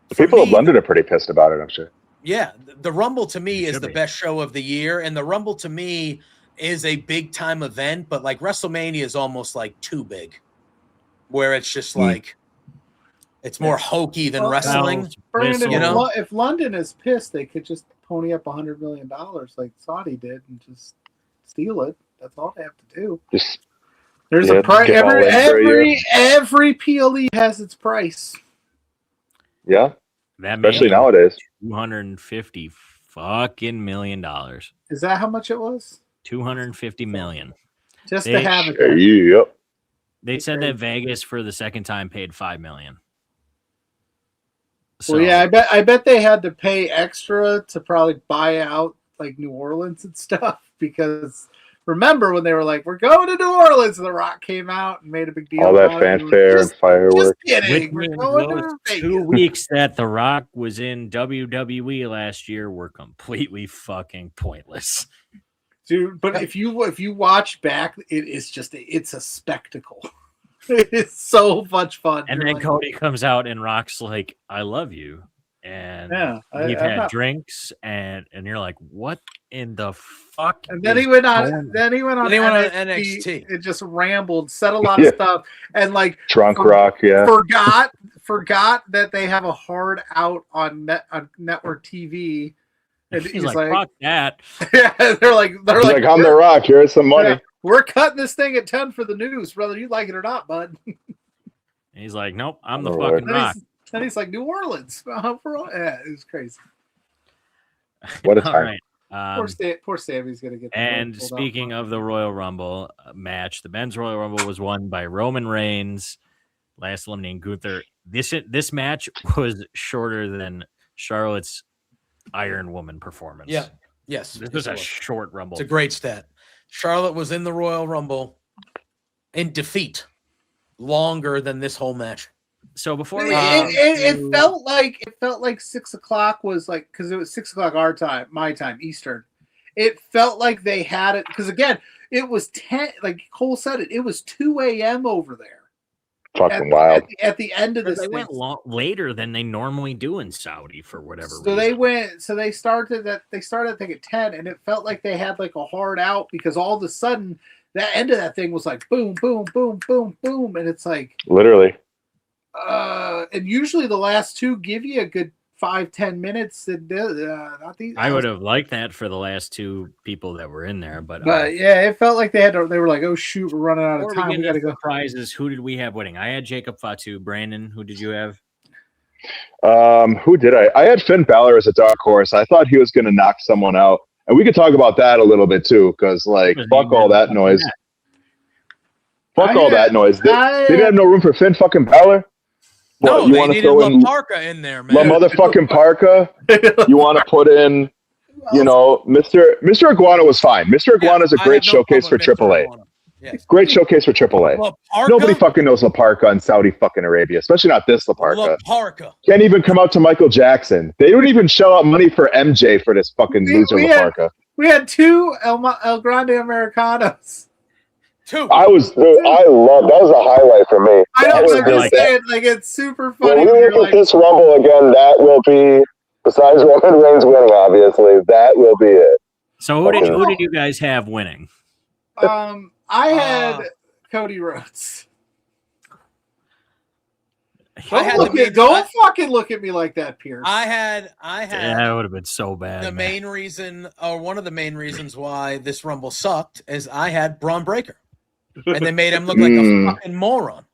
The people of London are pretty pissed about it, I'm sure. Yeah, the Rumble to me is the best show of the year, and the Rumble to me is a big time event. But WrestleMania is almost too big, where it's just it's more hokey than wrestling. Brandon, if London is pissed, they could just pony up $100 million like Saudi did and just steal it. That's all they have to do. There's a price. Every PLE has its price. Yeah, especially nowadays. $250 fucking million. Is that how much it was? $250 million. Just to have it. Yep. They said that Vegas for the second time paid $5 million. So, well, yeah, I bet they had to pay extra to probably buy out New Orleans and stuff because remember when they were like, "We're going to New Orleans," and The Rock came out and made a big deal. All that fanfare and fireworks. Just kidding. We're going those 2 weeks that The Rock was in WWE last year were completely fucking pointless. Dude, but if you watch back, it's a spectacle. It's so much fun. And then Cody comes out and Rock's like, "I love you," and we've had drinks, and you're like, "What in the fuck?" And then he went on. Then he went on NXT. It just rambled, said a lot of stuff, and like drunk Rock, forgot that they have a hard out on network TV. And he's like, "Fuck that!" Yeah, they're like, "I'm The Rock. Here's some money. Yeah, we're cutting this thing at 10 for the news, whether you like it or not, bud." And he's like, "Nope, I'm the fucking Rock." Then he's like, "New Orleans." Yeah, it was crazy. What a time! Poor Sammy's gonna get. And speaking of the Royal Rumble match, the men's Royal Rumble was won by Roman Reigns, last eliminating Gunther. This match was shorter than Charlotte's Iron Woman performance. Yeah. Yes. This was a short Rumble. It's a great stat. Charlotte was in the Royal Rumble in defeat longer than this whole match. So before it felt like 6 o'clock was like, because it was 6 o'clock our time, my time, Eastern. It felt like they had it because again, it was 10. Like Cole said, it was 2 a.m. over there. Fucking wild. At the end of this, they went later than they normally do in Saudi for whatever reason. They started I think at 10, and it felt like they had like a hard out because all of a sudden that end of that thing was like boom, boom, boom, boom, boom, and it's like literally. And usually the last two give you a good 5-10 minutes. Not these. I would have liked that for the last two people that were in there, but yeah, it felt like they were like, oh shoot, we're running out of time. We got to go. Prizes. Who did we have winning? I had Jacob Fatu. Brandon, who did you have? Who did I? I had Finn Balor as a dark horse. I thought he was going to knock someone out, and we could talk about that a little bit too, because like fuck all that noise. Fuck all that noise. They didn't have no room for Finn fucking Balor. No, you want to throw in Parka in there, man. La motherfucking Parka. You want to put in, Mr. Iguana was fine. Mr. Iguana is a great showcase for AAA. Yes. Great showcase for AAA. Nobody fucking knows La Parka in Saudi fucking Arabia, especially not this La Parka. La Parka. Can't even come out to Michael Jackson. They don't even shell out money for MJ for this fucking loser La Parka. We had two El Grande Americanos. I loved that was a highlight for me. I know, like it's super funny. When we look at this Rumble again, that will be, besides Roman Reigns winning, obviously, that will be it. So who did you guys have winning? I had Cody Rhodes. Don't fucking look at me like that, Pierce. I had. Yeah, that would have been so bad. The main reason, or one of the main reasons why this Rumble sucked, is I had Braun Breaker. And they made him look like a fucking moron.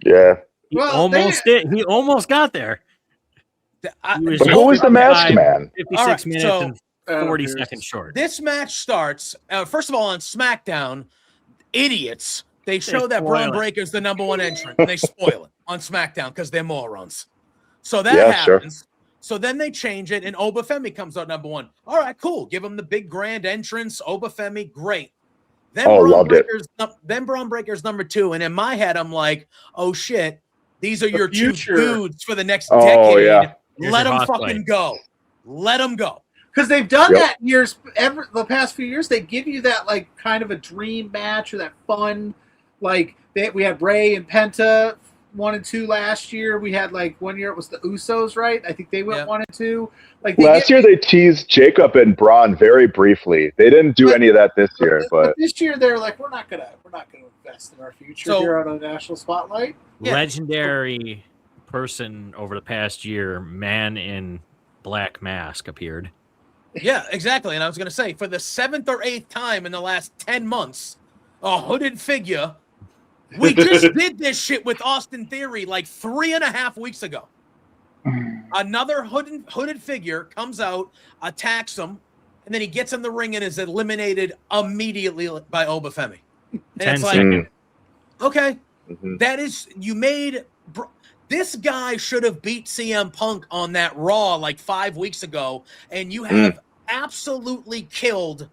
Yeah. He almost got there. Who was the masked man? 56 minutes and 40 seconds short. This match starts, first of all, on SmackDown, idiots. They show that Braun Breaker's the number one entrant, and they spoil it on SmackDown because they're morons. So that happens. Sure. So then they change it, and Ope-Eh comes out number one. All right, cool. Give him the big grand entrance. Ope-Eh, great. Then Braun Breaker's number two, and in my head, I'm like, "Oh shit, these are your two dudes for the next decade. Yeah. Let them fucking go. Let them go." Because they've done that the past few years. They give you that like kind of a dream match or that fun, like we had Bray and Penta 1 and 2 last year. We had like 1 year it was the Usos, right? I think they went 1 and 2. Like last year they teased Jacob and Braun very briefly. They didn't do any of that this year, but this year they're like, we're not gonna invest in our future here on a national spotlight. Legendary person over the past year, man in black mask appeared. Yeah, exactly. And I was gonna say, for the 7th or 8th time in the last 10 months, a hooded figure. We just did this shit with Austin Theory like 3.5 weeks ago. Another hooded figure comes out, attacks him, and then he gets in the ring and is eliminated immediately by Ope-Eh. And it's like, okay, that is, this guy should have beat CM Punk on that Raw like 5 weeks ago, and you have absolutely killed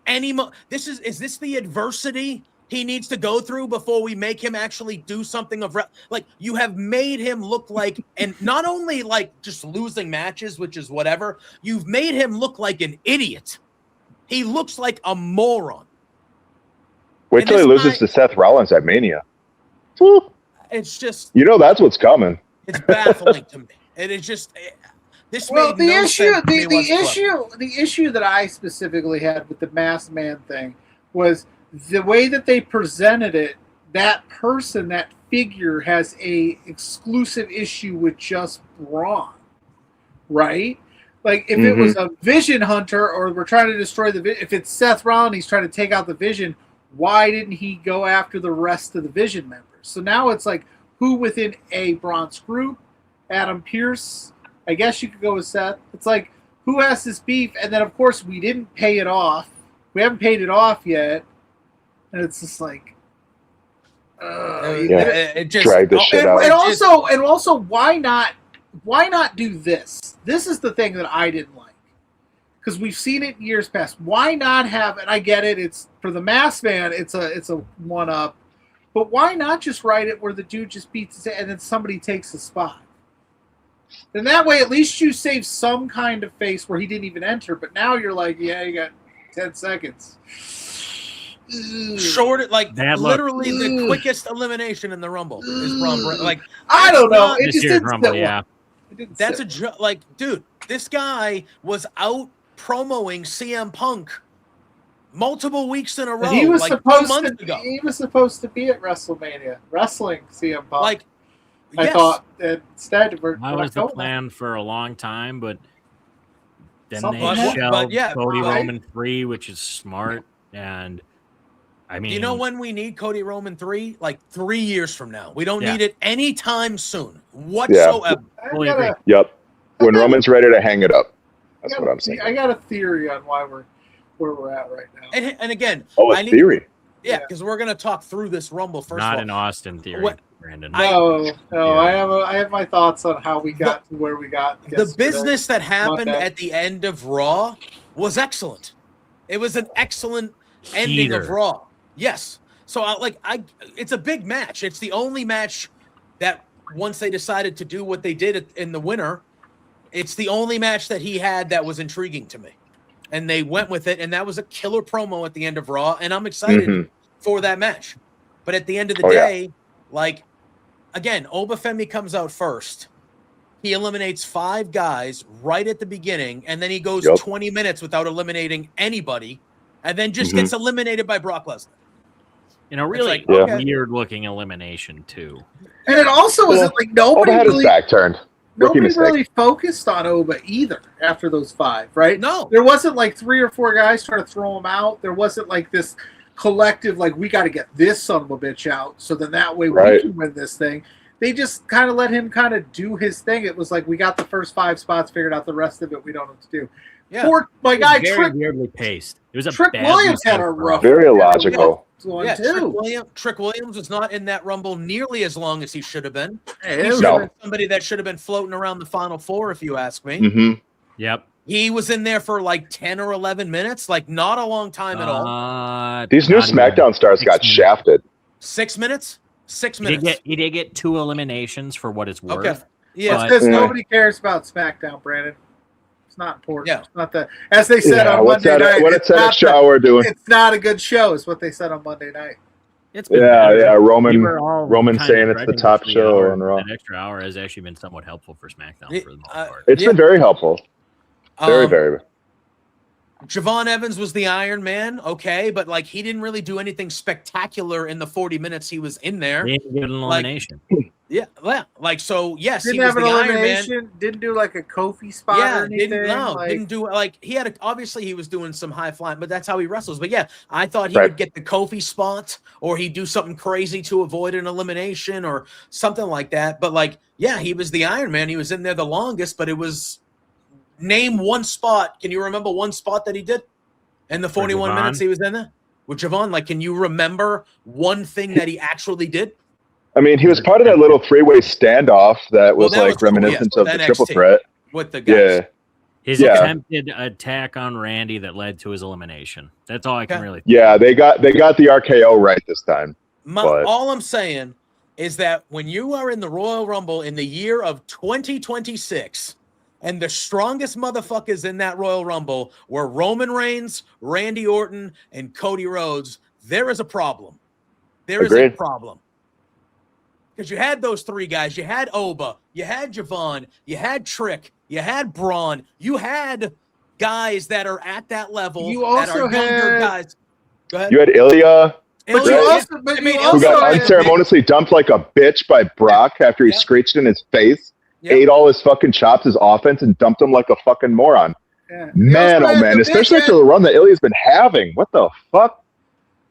Is this the adversity he needs to go through before we make him actually do something like you have made him look like, and not only like just losing matches, which is whatever, you've made him look like an idiot. He looks like a moron. Wait till he loses to Seth Rollins at Mania. Woo. It's just, that's what's coming. It's baffling to me. And it's just this. Well, the issue that I specifically had with the Masked Man thing was the way that they presented it. That person, that figure, has a exclusive issue with just Braun, right? Like if it was a Vision Hunter, or we're trying to destroy if it's Seth Rollins, he's trying to take out the Vision. Why didn't he go after the rest of the Vision members? So now it's like, who within Braun's group? Adam Pearce. I guess you could go with Seth. It's like, who has this beef? And then, of course, we didn't pay it off. We haven't paid it off yet. And it's just like, it just dragged the shit out. And also, why not do this? This is the thing that I didn't like. Because we've seen it in years past. Why not have, and I get it, it's for the Masked Man, it's a one-up. But why not just write it where the dude just beats his head and then somebody takes the spot? And that way, at least you save some kind of face where he didn't even enter. But now you're like, yeah, you got 10 seconds. Short, like literally the quickest elimination in the Rumble is Braun. Like, I don't know. It just didn't Rumble, yeah. That's dude. This guy was out promoting CM Punk multiple weeks in a row. He was like supposed 2 months ago. He was supposed to be at WrestleMania wrestling CM Punk. Like, I thought instead that was the plan for a long time, but then Something they shelved Cody right? Roman 3, which is smart. And I mean, you know when we need Cody Roman 3? Like 3 years from now. We don't need it anytime soon whatsoever. Yep. When Roman's ready to hang it up. That's what I'm saying. I got a theory on why where we're at right now. And again, theory. Yeah, because we're gonna talk through this Rumble first. Not of all. an Austin theory, Brandon. No, I have my thoughts on how we got to where we got. The business that happened at the end of Raw was excellent. It was an excellent ending of Raw. Yes. So it's a big match. It's the only match that once they decided to do what they did in the winter, it's the only match that he had that was intriguing to me. And they went with it, and that was a killer promo at the end of Raw, and I'm excited for that match. But at the end of the day, again, Ope-Eh comes out first. He eliminates 5 guys right at the beginning, and then he goes 20 minutes without eliminating anybody, and then just gets eliminated by Brock Lesnar. Really weird-looking elimination, too. And it also wasn't like nobody had his back turned. Nobody really focused on Ope either after those 5, right? No. There wasn't like 3 or 4 guys trying to throw him out. There wasn't like this collective, like, we got to get this son of a bitch out so then that way we can win this thing. They just kind of let him kind of do his thing. It was like, we got the first 5 spots figured out. The rest of it, we don't know what to do. Yeah. Poor, my guy, very weirdly paced. It was a Trick Williams had a rough. Very illogical. Trick Williams was not in that Rumble nearly as long as he should have been. He should have been somebody that should have been floating around the Final 4, if you ask me. Yep. He was in there for like 10 or 11 minutes, like not a long time at all. These new SmackDown stars got shafted. 6 minutes? 6 minutes. He did get 2 eliminations for what it's worth. Okay. Yeah, because nobody cares about SmackDown, Brandon. It's not important. Yeah. It's not the, as they said on Monday night. What's that extra hour doing? It's not a good show, is what they said on Monday night. It's been Roman saying it's the top show on Raw. That extra hour has actually been somewhat helpful for SmackDown for the most part. It's been very helpful. Very, very. Javon Evans was the Iron Man, okay, but like he didn't really do anything spectacular in the 40 minutes he was in there. He didn't get an elimination. Like so. Yes, didn't he was have an the elimination. Iron Man. Didn't do like a Kofi spot. or anything. Didn't do like he had. Obviously, he was doing some high flying, but that's how he wrestles. But yeah, I thought he would get the Kofi spot, or he'd do something crazy to avoid an elimination, or something like that. But like, yeah, he was the Iron Man. He was in there the longest, but it was. Name one spot. Can you remember one spot that he did in the 41 minutes he was in there with Javon? Like, can you remember one thing that he actually did? I mean, he was part of that little 3-way standoff that was reminiscent of the Triple Threat. With the guys. His attempted attack on Randy that led to his elimination. That's all I can really think. Yeah, they got the RKO right this time. All I'm saying is that when you are in the Royal Rumble in the year of 2026, and the strongest motherfuckers in that Royal Rumble were Roman Reigns, Randy Orton, and Cody Rhodes, there is a problem. There is a problem. Because you had those three guys. You had Ope-Eh, you had Javon, you had Trick, you had Braun, you had guys that are at that level. You also younger guys. Go ahead. You had Ilya. But you also who got unceremoniously dumped like a bitch by Brock after he screeched in his face, ate all his fucking chops, his offense, and dumped him like a fucking moron. Yeah. Man, oh man, especially after the run that Ilya's been having. What the fuck?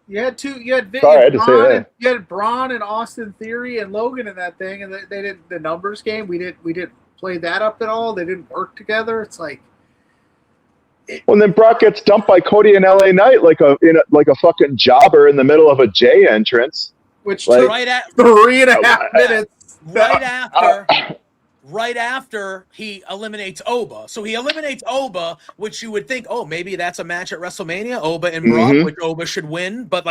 You had you had Braun and Austin Theory and Logan in that thing, and they did the numbers game. We didn't play that up at all. They didn't work together. It's like. Well, and then Brock gets dumped by Cody and LA Knight like a fucking jobber in the middle of a J entrance. Which took right at 3.5 minutes. Right after he eliminates Ope-Eh. So he eliminates Ope-Eh, which you would think, oh, maybe that's a match at WrestleMania, Ope-Eh and Brock, which Ope-Eh should win. But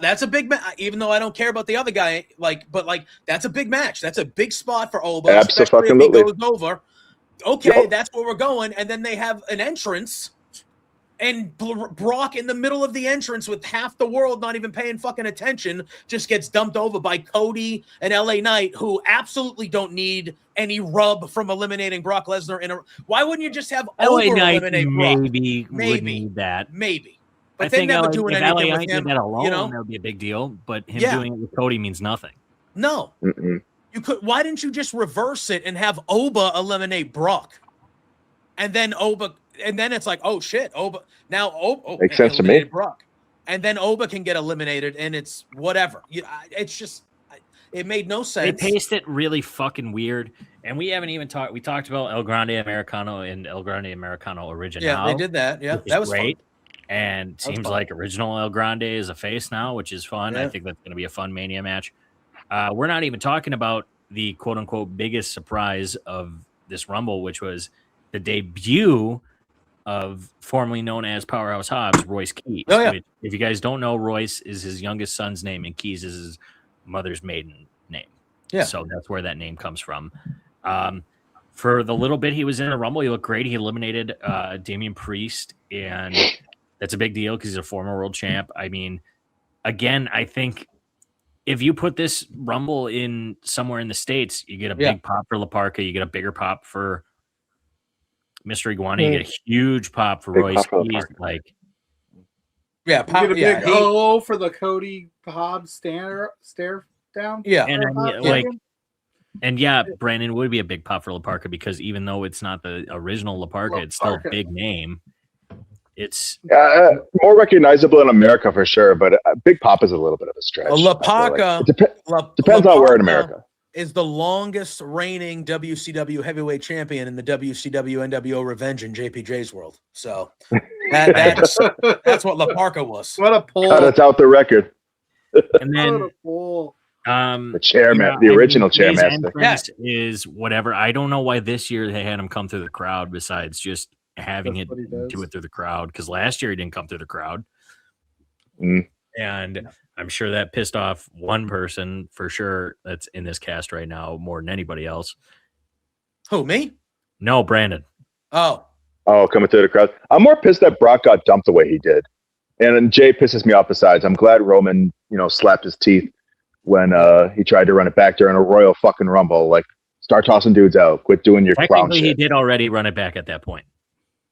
that's a big match, even though I don't care about the other guy. But that's a big match. That's a big spot for Ope-Eh, especially if he goes over. Okay, that's where we're going. And then they have an entrance, and Brock in the middle of the entrance with half the world not even paying fucking attention just gets dumped over by Cody and LA Knight, who absolutely don't need any rub from eliminating Brock Lesnar. Why wouldn't you just have LA Knight maybe would need that. Maybe. But I think not doing anything LA Knight with him, did that alone, that would be a big deal. But him doing it with Cody means nothing. No. You could. Why didn't you just reverse it and have Ope-Eh eliminate Brock, and then it's like, oh shit, Ope-Eh now makes sense to me. Brock, and then Ope-Eh can get eliminated, and it's whatever. It's just it made no sense. They paced it really fucking weird, and we haven't even talked. We talked about El Grande Americano and El Grande Americano Original. Yeah, they did that. Yeah, that was great. Fun. And it seems like Original El Grande is a face now, which is fun. Yeah. I think that's going to be a fun Mania match. We're not even talking about the quote-unquote biggest surprise of this Rumble, which was the debut of formerly known as Powerhouse Hobbs, Royce Keys. Oh, yeah. If you guys don't know, Royce is his youngest son's name, and Keys is his mother's maiden name. Yeah. So that's where that name comes from. For the little bit he was in the Rumble, he looked great. He eliminated Damian Priest, and that's a big deal because he's a former world champ. I mean, again, I think if you put this Rumble in somewhere in the States, you get a big pop for La Parka, you get a bigger pop for Mr. Iguana, you get a huge pop for Royce Keys. Get a big O for the Cody Hobbs stare down. Yeah, and Brandon would be a big pop for La Parka because even though it's not the original La Parka, it's still a big name. It's more recognizable in America for sure, but Big Pop is a little bit of a stretch. La Parka depends on where in America. Is the longest reigning WCW heavyweight champion in the WCW NWO Revenge in JPJ's world. So that's what La Parka was. What a pull! That's out the record. And then the chairman, the original chairman, is whatever. I don't know why this year they had him come through the crowd. Besides just having it do it through the crowd, because last year he didn't come through the crowd, and I'm sure that pissed off one person for sure that's in this cast right now more than anybody else. Who, me? No, Brandon. Oh, coming through the crowd. I'm more pissed that Brock got dumped the way he did, and then Jay pisses me off. Besides, I'm glad Roman, slapped his teeth when he tried to run it back during a Royal fucking Rumble. Like, start tossing dudes out. Quit doing your clown shit. He did already run it back at that point.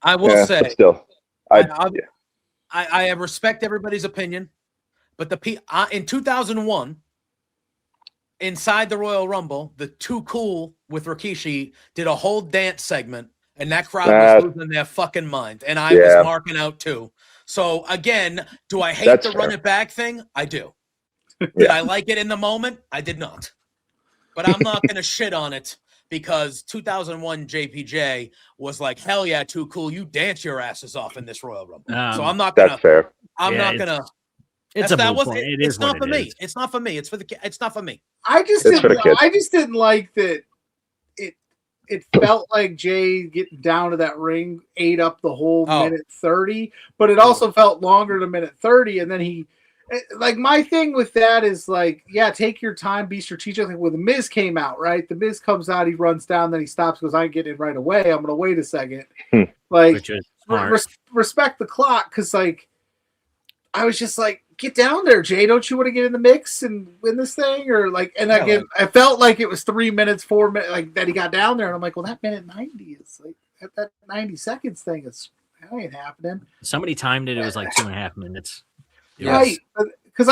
I will say, but still, I respect everybody's opinion, but in 2001, inside the Royal Rumble, the Too Cool with Rikishi did a whole dance segment, and that crowd was losing their fucking mind, and I was marking out too. So again, do I hate the run it back thing? I do. Did I like it in the moment? I did not. But I'm not going to shit on it. Because 2001 JPJ was like, hell yeah, Too Cool. You dance your asses off in this Royal Rumble. So I'm not gonna. That's fair. I'm not gonna. It's it's not for me. It's not for me. It's not for me. I just didn't like that. it felt like Jay getting down to that ring ate up the whole minute 30, but it also felt longer than minute 30. And then he, like, my thing with that is like, yeah, take your time, be strategic. Like when the Miz came out, right? The Miz comes out, he runs down, then he stops, goes, I ain't getting it right away. I'm going to wait a second. Like, respect the clock. Cause like, I was just like, get down there, Jay. Don't you want to get in the mix and win this thing? Or like, and again, I felt like it was 3 minutes, 4 minutes, like that he got down there. And I'm like, well, that minute 90 is like that 90 seconds thing is that ain't happening. Somebody timed it. It was like 2.5 minutes. Right. Because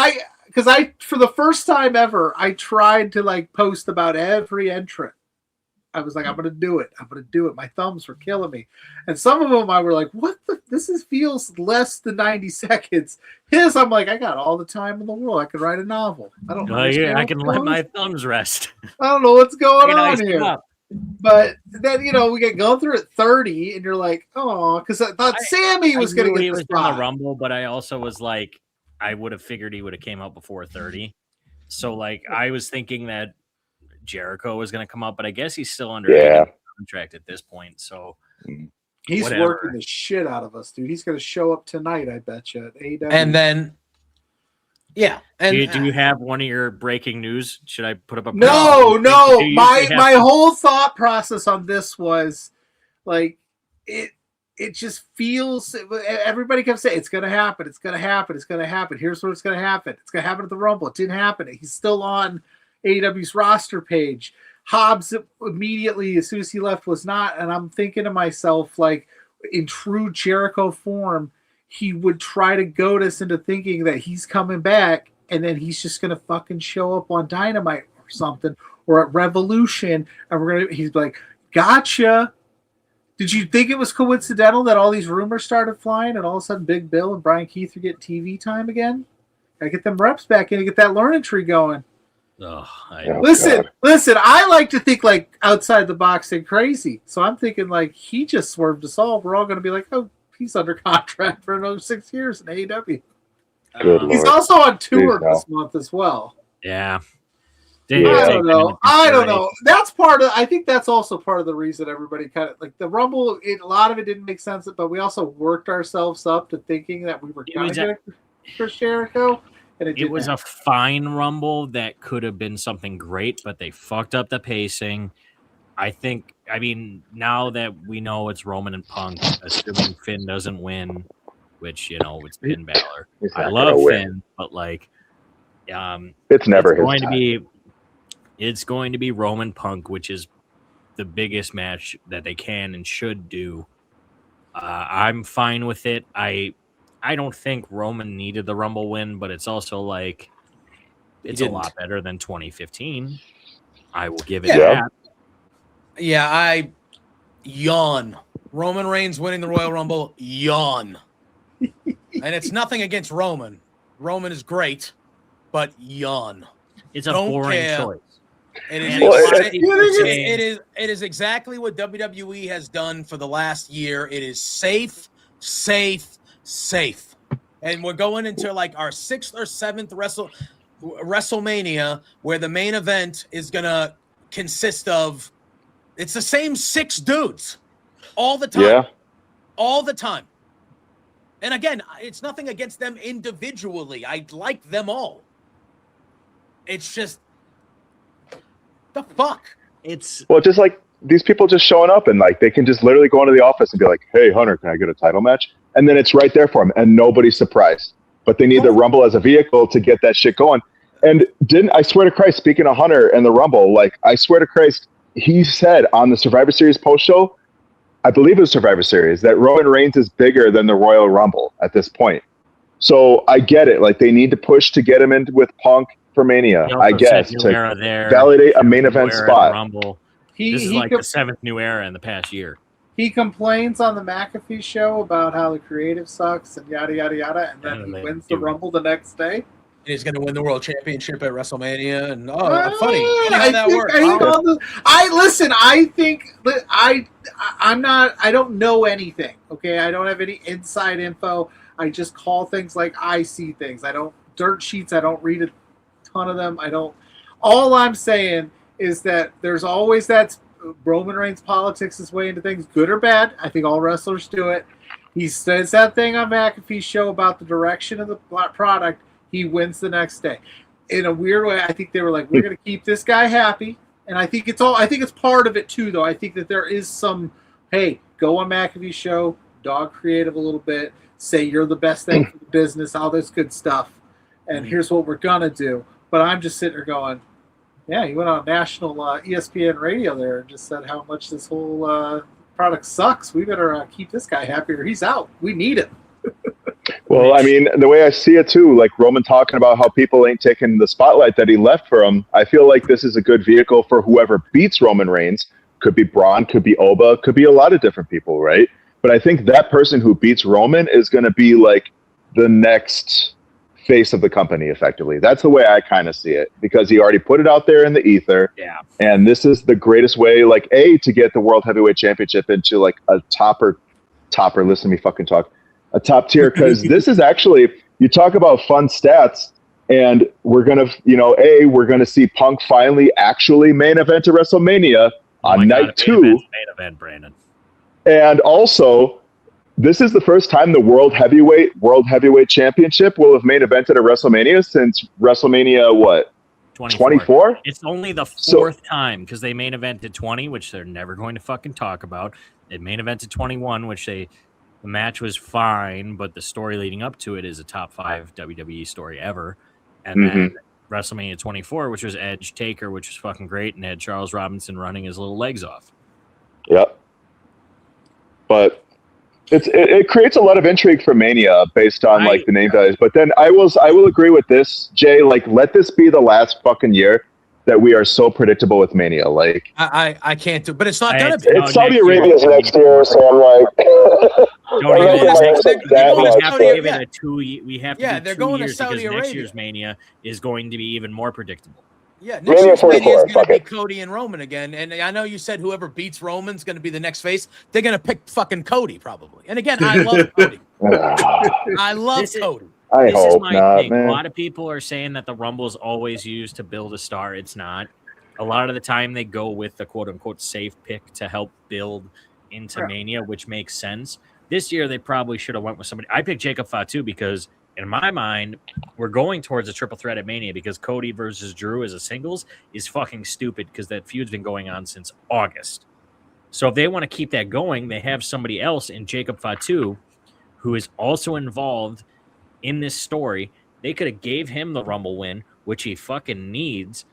I, for the first time ever, I tried to like post about every entrant. I was like, I'm going to do it. I'm going to do it. My thumbs were killing me. And some of them I were like, what the, feels less than 90 seconds. His, I'm like, I got all the time in the world. I could write a novel. I don't know. I can let my thumbs rest. I don't know what's going on here. But then, we get going through at 30 and you're like, oh, because I thought Sammy was going to get the spot. In the Rumble, but I also was like, I would have figured he would have came out before 30. So like, I was thinking that Jericho was going to come up, but I guess he's still under contract at this point. So he's working the shit out of us, dude. He's going to show up tonight, I bet you. At AEW. And then, and do you have one of your breaking news? Should I put up a no? My whole thought process on this was like it just feels. Everybody kept saying it's going to happen. It's going to happen. It's going to happen. Here's what it's going to happen. It's going to happen at the Rumble. It didn't happen. He's still on AEW's roster page. Hobbs immediately, as soon as he left, was not. And I'm thinking to myself, like, in true Jericho form, he would try to goad us into thinking that he's coming back, and then he's just going to fucking show up on Dynamite or something, or at Revolution, and he's like, gotcha. Did you think it was coincidental that all these rumors started flying, and all of a sudden Big Bill and Brian Keith are getting TV time again? Gotta get them reps back in and get that learning tree going. Listen, I like to think like outside the box and crazy. So I'm thinking like he just swerved us all. We're all going to be like, oh, he's under contract for another 6 years in AEW. He's also on tour this month as well. Yeah. I don't know. I think that's also part of the reason everybody kind of like the Rumble. A lot of it didn't make sense, but we also worked ourselves up to thinking that we were going to get Chris Jericho. It was a fine Rumble that could have been something great, but they fucked up the pacing. I mean, now that we know it's Roman and Punk, assuming Finn doesn't win, which, it's Finn Balor. I love Finn, but like, it's never his time. It's going to be Roman Punk, which is the biggest match that they can and should do. I'm fine with it. I don't think Roman needed the Rumble win, but it's also like it's a lot better than 2015. I will give it that. Yeah, I yawn. Roman Reigns winning the Royal Rumble, yawn. And it's nothing against Roman. Roman is great, but yawn. It's a boring choice. It is exactly what WWE has done for the last year. It is safe. And we're going into like our 6th or 7th WrestleMania, where the main event is gonna consist of it's the same 6 dudes all the time. All the time. And again, it's nothing against them individually. I like them all. It's just the fuck. It's just like these people just showing up and like they can just literally go into the office and be like, "Hey, Hunter, can I get a title match?" And then it's right there for them, and nobody's surprised. But they need the Rumble as a vehicle to get that shit going. And I swear to Christ, speaking of Hunter and the Rumble, like I swear to Christ, he said on the Survivor Series post show, I believe it was Survivor Series, that Roman Reigns is bigger than the Royal Rumble at this point. So I get it. Like they need to push to get him in with Punk for Mania, I guess, to validate a main event spot. Rumble. This is like the 7th new era in the past year. He complains on the McAfee show about how the creative sucks and yada, yada, yada, and then he wins the Rumble the next day. And he's going to win the World Championship at WrestleMania. And funny how that works. I don't know anything. Okay, I don't have any inside info. I just call things like I see things. I don't dirt sheets. I don't read a ton of them. All I'm saying is that there's always that Roman Reigns politics his way into things, good or bad. I think all wrestlers do it. He says that thing on McAfee's show about the direction of the product. He wins the next day. In a weird way, I think they were like, we're going to keep this guy happy. And I think it's part of it too, though. I think that there is some, hey, go on McAfee's show, dog creative a little bit, say you're the best thing for the business, all this good stuff. And here's what we're going to do. But I'm just sitting there going, yeah, he went on national ESPN radio there and just said how much this whole product sucks. We better keep this guy happy or he's out. We need him. Well, I mean, the way I see it too, like Roman talking about how people ain't taking the spotlight that he left for him, I feel like this is a good vehicle for whoever beats Roman Reigns. Could be Braun, could be Oba, could be a lot of different people, right? But I think that person who beats Roman is going to be like the next face of the company, effectively. That's the way I kind of see it, because he already put it out there in the ether. Yeah. And this is the greatest way, like, to get the World Heavyweight Championship into like a topper, listen to me fucking talk, a top tier, because this is actually, you talk about fun stats, and we're going to, we're going to see Punk finally actually main event to WrestleMania on night 2. Main event, Brandon. And also, this is the first time the World Heavyweight Championship will have main evented at WrestleMania since WrestleMania, 24? It's only the 4th time, because they main evented 20, which they're never going to fucking talk about. They main evented 21, which the match was fine, but the story leading up to it is a top 5 WWE story ever. And then WrestleMania 24, which was Edge Taker, which was fucking great, and had Charles Robinson running his little legs off. Yep. But it creates a lot of intrigue for Mania based on like the name values. But then I will agree with this, Jay. Like, let this be the last fucking year that we are so predictable with Mania. Like, I can't do, but it's not gonna be. It's Saudi Arabia's next year, so I'm like, we have to do they're 2 going years to Saudi because Arabia. next year's Mania is going to be even more predictable. Yeah, next year's Mania is going to be Cody and Roman again. And I know you said whoever beats Roman's going to be the next face. They're going to pick fucking Cody probably. And again, I love Cody. I love Cody. This is my thing. Man. A lot of people are saying that the Rumble is always used to build a star. It's not. A lot of the time they go with the quote-unquote safe pick to help build into Mania, which makes sense. This year, they probably should have went with somebody. I picked Jacob Fatu because, in my mind, we're going towards a triple threat at Mania because Cody versus Drew as a singles is fucking stupid because that feud's been going on since August. So if they want to keep that going, they have somebody else in Jacob Fatu who is also involved in this story. They could have gave him the Rumble win, which he fucking needs,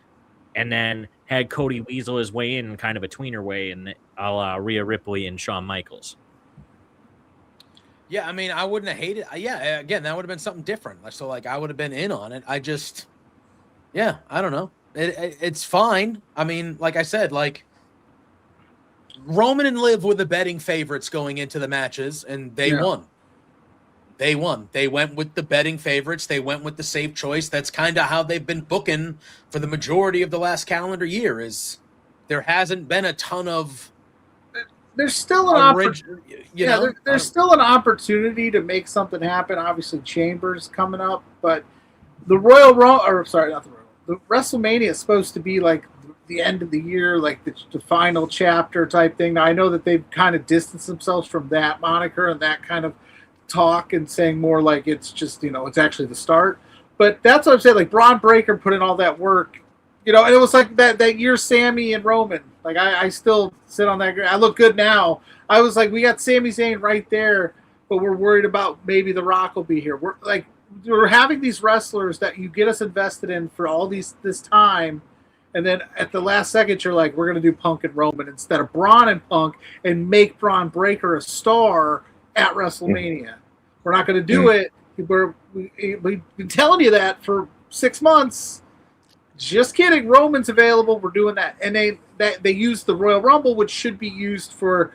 and then had Cody weasel his way in kind of a tweener way, and a la Rhea Ripley and Shawn Michaels. Yeah, I mean, I wouldn't have hated. Yeah, again, that would have been something different. So, like, I would have been in on it. I just, I don't know. It's fine. I mean, like I said, like, Roman and Liv were the betting favorites going into the matches, and they won. They won. They went with the betting favorites. They went with the safe choice. That's kind of how they've been booking for the majority of the last calendar year. Is there hasn't been a ton of. There's still an opportunity. There's still an opportunity to make something happen. Obviously, Chambers coming up, but the the WrestleMania is supposed to be like the end of the year, like the final chapter type thing. Now, I know that they've kind of distanced themselves from that moniker and that kind of talk and saying more like it's just it's actually the start. But that's what I'm saying. Like Braun Breaker put in all that work. And it was like that year, Sammy and Roman. Like, I still sit on that. I look good now. I was like, we got Sami Zayn right there, but we're worried about maybe The Rock will be here. We're having these wrestlers that you get us invested in for all this time, and then at the last second, you're like, we're going to do Punk and Roman instead of Braun and Punk and make Braun Breaker a star at WrestleMania. We're not going to do it. We've been telling you that for 6 months. Just kidding. Roman's available. We're doing that. And they used the Royal Rumble, which should be used for,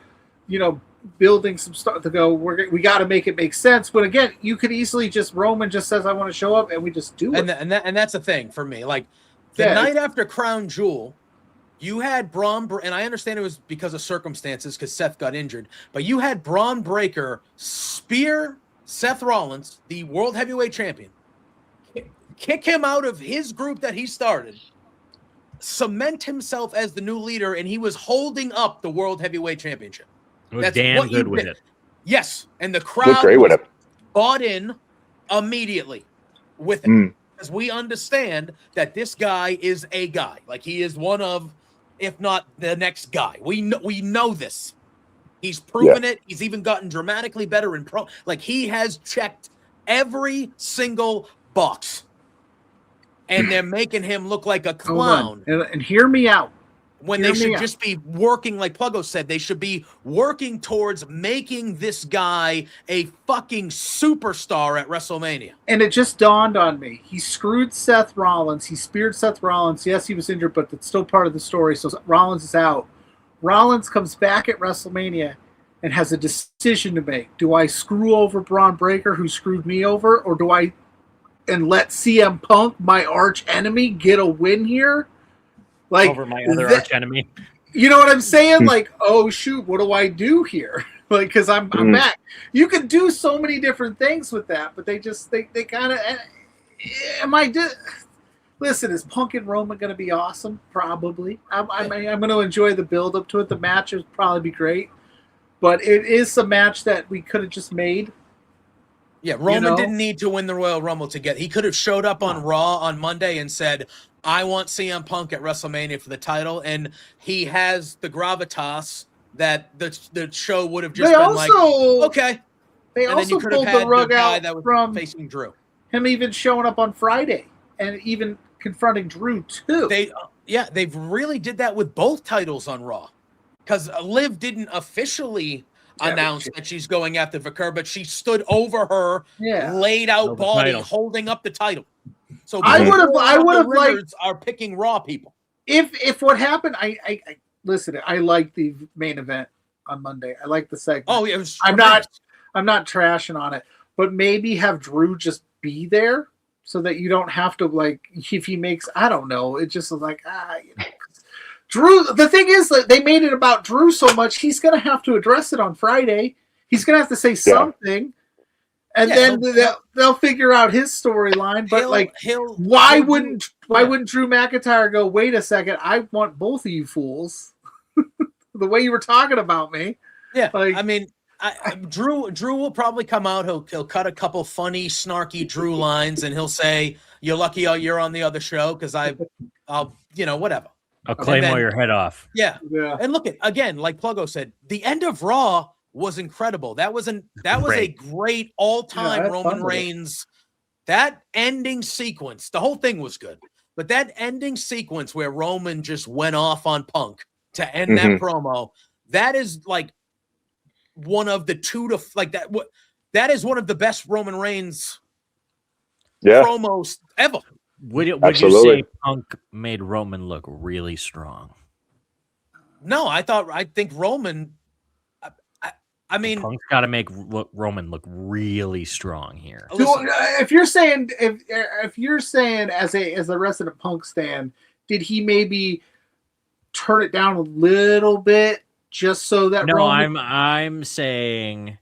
building some stuff to go, we got to make it make sense. But again, you could easily Roman just says, I want to show up, and we just do it. And that's the thing for me. Like, the night after Crown Jewel, you had Braun, and I understand it was because of circumstances because Seth got injured, but you had Braun Breaker spear Seth Rollins, the World Heavyweight Champion, kick him out of his group that he started, cement himself as the new leader, and he was holding up the World Heavyweight Championship. That's damn good with it. Yes, and the crowd was bought in immediately with it. Because we understand that this guy is a guy. Like, he is one of, if not the next guy. We know this. He's proven it. He's even gotten dramatically better in pro. Like, he has checked every single box. And they're making him look like a clown. And hear me out. When they should just be working, like Pluggo said, they should be working towards making this guy a fucking superstar at WrestleMania. And it just dawned on me. He screwed Seth Rollins. He speared Seth Rollins. Yes, he was injured, but that's still part of the story. So Rollins is out. Rollins comes back at WrestleMania and has a decision to make. Do I screw over Braun Breaker, who screwed me over, or do I and let CM Punk, my arch enemy, get a win here? Like, over my other arch enemy. You know what I'm saying? Like, oh shoot, what do I do here? Like, because I'm back. You could do so many different things with that, but they kind of. Listen, is Punk and Roman going to be awesome? Probably. I'm going to enjoy the build up to it. The match will probably be great, but it is a match that we could have just made. Yeah, Roman didn't need to win the Royal Rumble to get. He could have showed up on Raw on Monday and said, I want CM Punk at WrestleMania for the title, and he has the gravitas that the show would have just been like, okay. They and also pulled the rug out that was from facing Drew. Him even showing up on Friday and even confronting Drew too. They've really did that with both titles on Raw, because Liv didn't officially announce that she's going after Vicker, but she stood over her, laid out body, holding up the title. So I would have liked are picking Raw people. If what happened, I listen. I like the main event on Monday. I like the segment. Oh, it was. I'm not trashing on it, but maybe have Drew just be there so that you don't have to, like, if he makes, I don't know. It just is like Drew. The thing is, like, they made it about Drew so much. He's gonna have to address it on Friday. He's gonna have to say something. And then they'll figure out his storyline. But why wouldn't Drew McIntyre go, wait a second, I want both of you fools. The way you were talking about me. Yeah. I mean, Drew will probably come out. He'll cut a couple funny, snarky Drew lines, and he'll say, "You're lucky you're on the other show because I'll whatever. I'll claymore your head off." Yeah. And look at, again, like Pluggo said, the end of Raw was incredible. That was a great all-time Roman Reigns. That ending sequence, the whole thing was good. But that ending sequence where Roman just went off on Punk to end that promo, that is like one of the that is one of the best Roman Reigns promos ever. Would you say Punk made Roman look really strong? No, I think Roman. I mean, Punk's got to make Roman look really strong here. If you're saying as a resident Punk stan, did he maybe turn it down a little bit just so that? No, Roman... I'm saying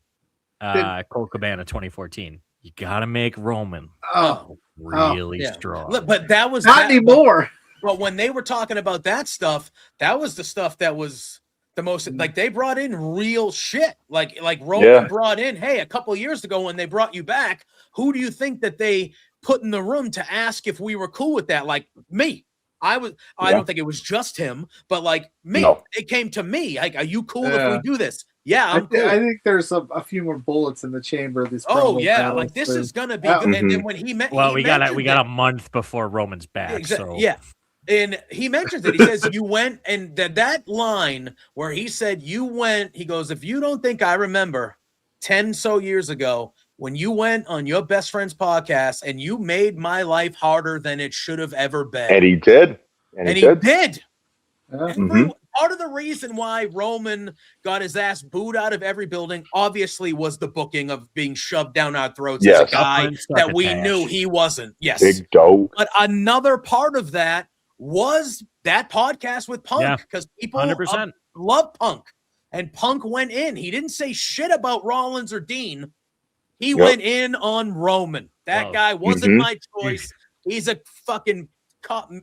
Colt Cabana 2014. You got to make Roman really strong. Look, but that was not anymore. But when they were talking about that stuff, that was the stuff that was the most, like, they brought in real shit. Like Roman brought in, hey, a couple of years ago when they brought you back, who do you think that they put in the room to ask if we were cool with that? Like, me. I don't think it was just him, but like me. No. It came to me. Like, are you cool if we do this? Yeah, I'm cool. I think there's a few more bullets in the chamber of this. Oh yeah, like this is gonna be good. And then when he met, we got a month before Roman's back. So yeah. And he mentions it. He says, you went, and that line where he said, you went, he goes, if you don't think I remember 10 so years ago when you went on your best friend's podcast and you made my life harder than it should have ever been. And he did. And he did. Part of the reason why Roman got his ass booed out of every building obviously was the booking of being shoved down our throats as a guy that we knew he wasn't. Yes. Big dope. But another part of that was that podcast with Punk, because people 100%. Love Punk, and Punk went in. He didn't say shit about Rollins or Dean. He went in on Roman. That guy wasn't my choice. He's a fucking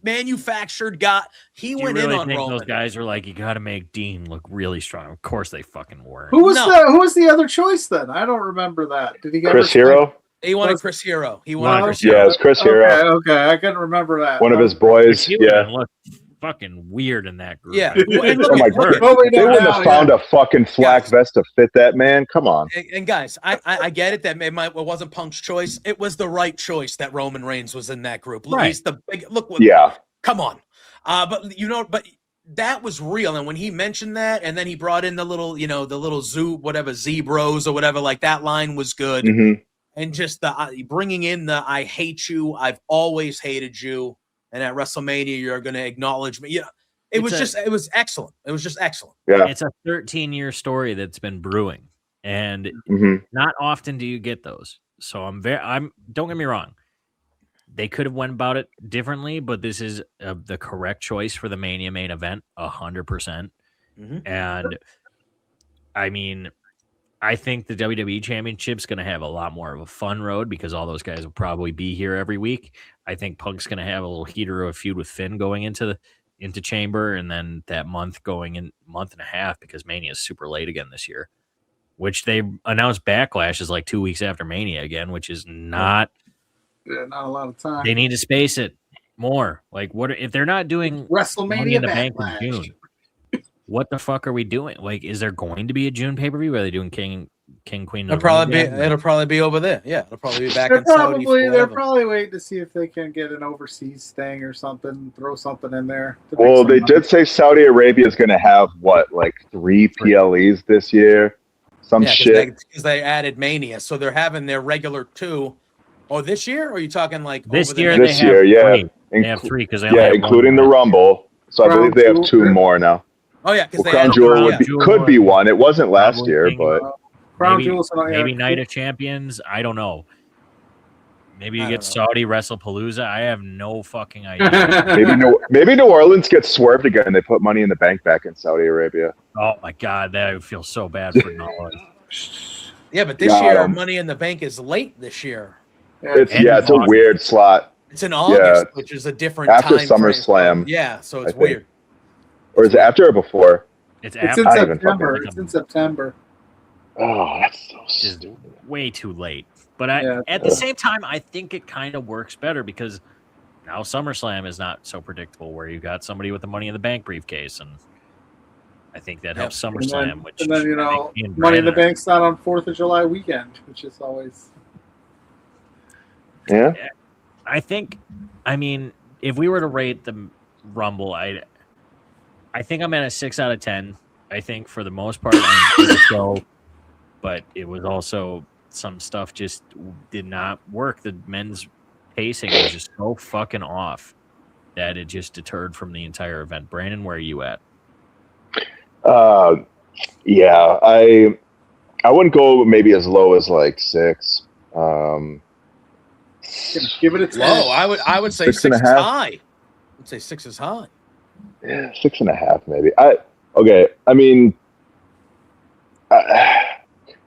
manufactured guy. He went really in on Roman. Those guys were like, you got to make Dean look really strong. Of course they fucking were. Who was the other choice then? I don't remember that. Did he get Chris Hero? He wanted Chris Hero. Yeah, it's Chris Hero. Okay, I couldn't remember that. One of his boys. Yeah. Looked fucking weird in that group. Yeah. They wouldn't have found a fucking flak vest to fit that man. Come on. And guys, I get it that it wasn't Punk's choice. It was the right choice that Roman Reigns was in that group. Right. He's the big look. Yeah. Come on. But that was real. And when he mentioned that, and then he brought in the little zoo, whatever, Z-Bros or whatever, like that line was good. Mm-hmm. And just the bringing in the I hate you, I've always hated you, and at WrestleMania you're going to acknowledge me. Yeah, it was excellent. It was just excellent. Yeah, it's a 13-year story that's been brewing, and not often do you get those. So I'm don't get me wrong, they could have went about it differently, but this is the correct choice for the Mania main event, 100%. And I mean, I think the WWE Championship's going to have a lot more of a fun road because all those guys will probably be here every week. I think Punk's going to have a little heater of a feud with Finn going into Chamber, and then that month and a half because Mania is super late again this year, which they announced Backlash is like 2 weeks after Mania again, which is not not a lot of time. They need to space it more. Like, what if they're not doing WrestleMania Money in the Bank in June? What the fuck are we doing? Like, is there going to be a June pay-per-view? Are they doing King Queen? It'll probably be over there. Yeah, it'll probably be back in Saudi. They're probably waiting to see if they can get an overseas thing or something. Throw something in there. Well, they did say Saudi Arabia is going to have like 3 PLEs this year. Some shit because they added Mania, so they're having their regular 2. Oh, this year? Or are you talking like this year? This year, yeah. They have 3 because including the Rumble. So I believe they have 2 more now. Oh yeah, because Crown Jewel could be one. It wasn't last year, but maybe Night of Champions. I don't know. Maybe you get Saudi WrestlePalooza. I have no fucking idea. maybe New Orleans gets swerved again and they put Money in the Bank back in Saudi Arabia. Oh my god, that would feel so bad for New Orleans. Yeah, but this year Money in the Bank is late this year. It's a weird slot. It's in August, which is a different after time SummerSlam. Yeah, so it's weird. Or is it after or before? It's in September. It's in September. Oh, that's so stupid. Way too late. But at the same time, I think it kind of works better because now SummerSlam is not so predictable where you got somebody with the Money in the Bank briefcase. And I think that helps SummerSlam. And then Money in the Bank's not on 4th of July weekend, which is always... Yeah. I think, if we were to rate the Rumble, I think I'm at a 6 out of 10. I think for the most part, but it was also some stuff just did not work. The men's pacing was just so fucking off that it just deterred from the entire event. Brandon, where are you at? Yeah, I wouldn't go maybe as low as like 6. Give it a 10. Low. I would say 6 is high. I would say 6 is high. Yeah, 6.5 maybe.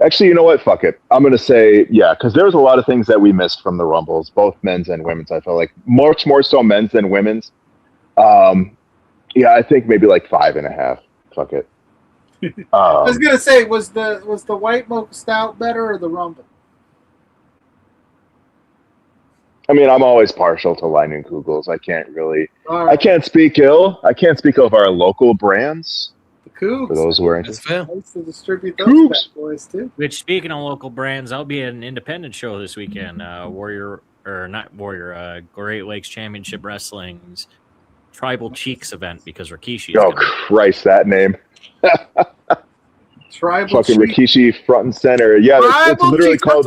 Actually, you know what? Fuck it. I'm gonna say because there's a lot of things that we missed from the Rumbles, both men's and women's. I felt like much more so men's than women's. I think maybe like 5.5. Fuck it. I was gonna say, was the White Mocha Stout better or the Rumble? I'm always partial to Leinenkugels. I can't really. I can't speak ill. I can't speak of our local brands. The Cougs. For those who are interested. I used to distribute those bad boys too. Which, speaking of local brands, I'll be at an independent show this weekend. Great Lakes Championship Wrestling's Tribal Cheeks event because Rikishi. Christ, that name. Tribal fucking Rikishi front and center. Yeah, it's literally called.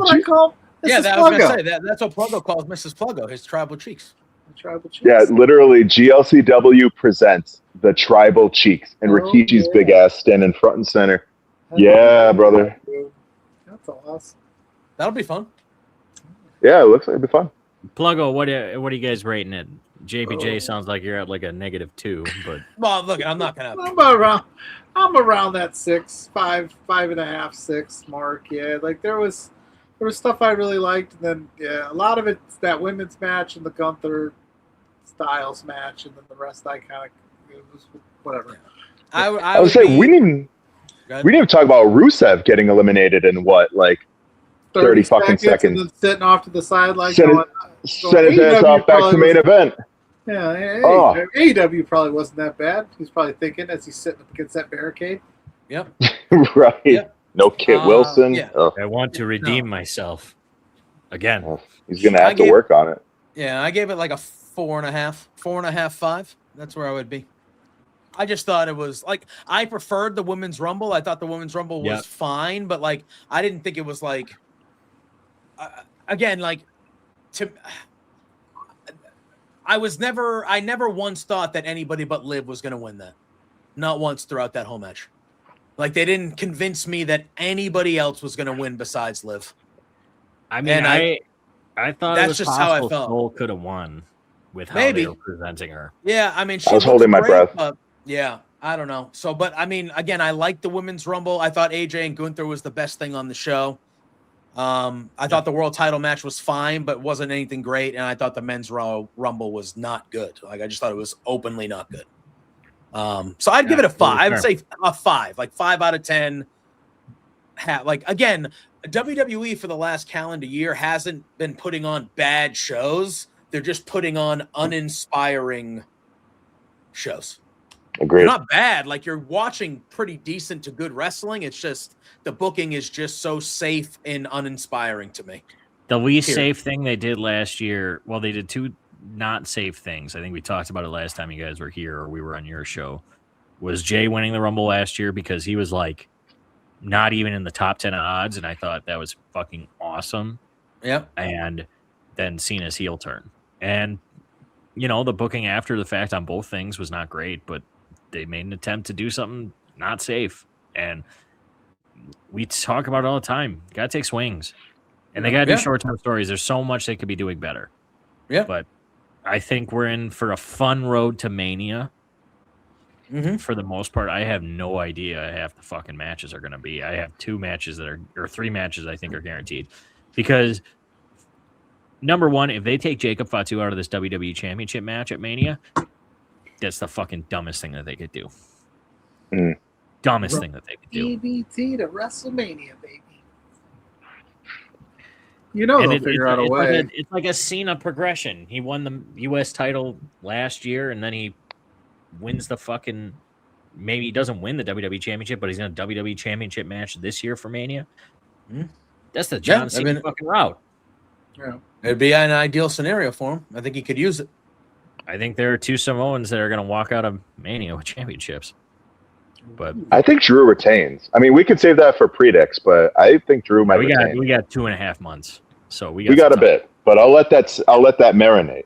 I was going to say that's what Pluggo calls Mrs. Pluggo, his Tribal Cheeks. Tribal Cheeks. Yeah, literally GLCW presents the Tribal Cheeks and Rikishi's big ass standing front and center. Brother. That's awesome. That'll be fun. Yeah, it looks like it'll be fun. Pluggo, what are you guys rating it? JPJ sounds like you're at like a -2, but well, look, I'm not gonna. I'm around that 6, 5.5, 6 mark. Yeah, like there was stuff I really liked, and then a lot of it's that women's match and the Gunther Styles match, and then the rest I kind of whatever. I would say we didn't even talk about Rusev getting eliminated in what, like 30 fucking seconds, and then sitting off to the side like send his ass off back to main event. Yeah, AEW probably wasn't that bad. He's probably thinking as he's sitting up against that barricade. Yep. Right. Yep. No Kit Wilson. Yeah. I want to redeem myself again. He's gonna have to work on it. Yeah, I gave it like a 4.5, 5. That's where I would be. I just thought it was like I preferred the Women's Rumble. I thought the Women's Rumble was fine, but like I didn't think it was like again like to. I never once thought that anybody but Liv was going to win that. Not once throughout that whole match. Like they didn't convince me that anybody else was going to win besides Liv. I mean, I thought that's it was just how I felt. Soul could have won with how they were presenting her. Yeah, I mean, I was holding my breath. Yeah, I don't know. So, but I mean, again, I liked the Women's Rumble. I thought AJ and Gunther was the best thing on the show. I thought the world title match was fine, but wasn't anything great. And I thought the Men's Rumble was not good. Like, I just thought it was openly not good. So I'd give it a 5. I would say a 5, like 5 out of 10. Like, again, WWE for the last calendar year hasn't been putting on bad shows. They're just putting on uninspiring shows. Agreed. They're not bad. Like, you're watching pretty decent to good wrestling. It's just the booking is just so safe and uninspiring to me. The least safe thing they did last year, well, they did 2 not safe things. I think we talked about it last time you guys were here or we were on your show, was Jay winning the Rumble last year because he was like not even in the top 10 odds, and I thought that was fucking awesome. Yep. And then Cena's heel turn. And, you know, the booking after the fact on both things was not great, but they made an attempt to do something not safe. And we talk about it all the time. Got to take swings. And they got to do short-term stories. There's so much they could be doing better. Yeah. But I think we're in for a fun road to Mania. Mm-hmm. For the most part, I have no idea half the fucking matches are going to be. I have 2 matches that are, or 3 matches I think are guaranteed. Because, number one, if they take Jacob Fatu out of this WWE Championship match at Mania, that's the fucking dumbest thing that they could do. Dumbest thing that they could do. DBT to WrestleMania, baby. You know they'll figure out a way. It's like a Cena progression. He won the U.S. title last year, and then he wins the fucking... Maybe he doesn't win the WWE Championship, but he's in a WWE Championship match this year for Mania. That's the John Cena fucking route. Yeah. It'd be an ideal scenario for him. I think he could use it. I think there are 2 Samoans that are going to walk out of Mania with championships. But I think Drew retains. I mean, we could save that for predicts, but I think Drew might retain. We got 2.5 months, so we got a bit. But I'll let that marinate.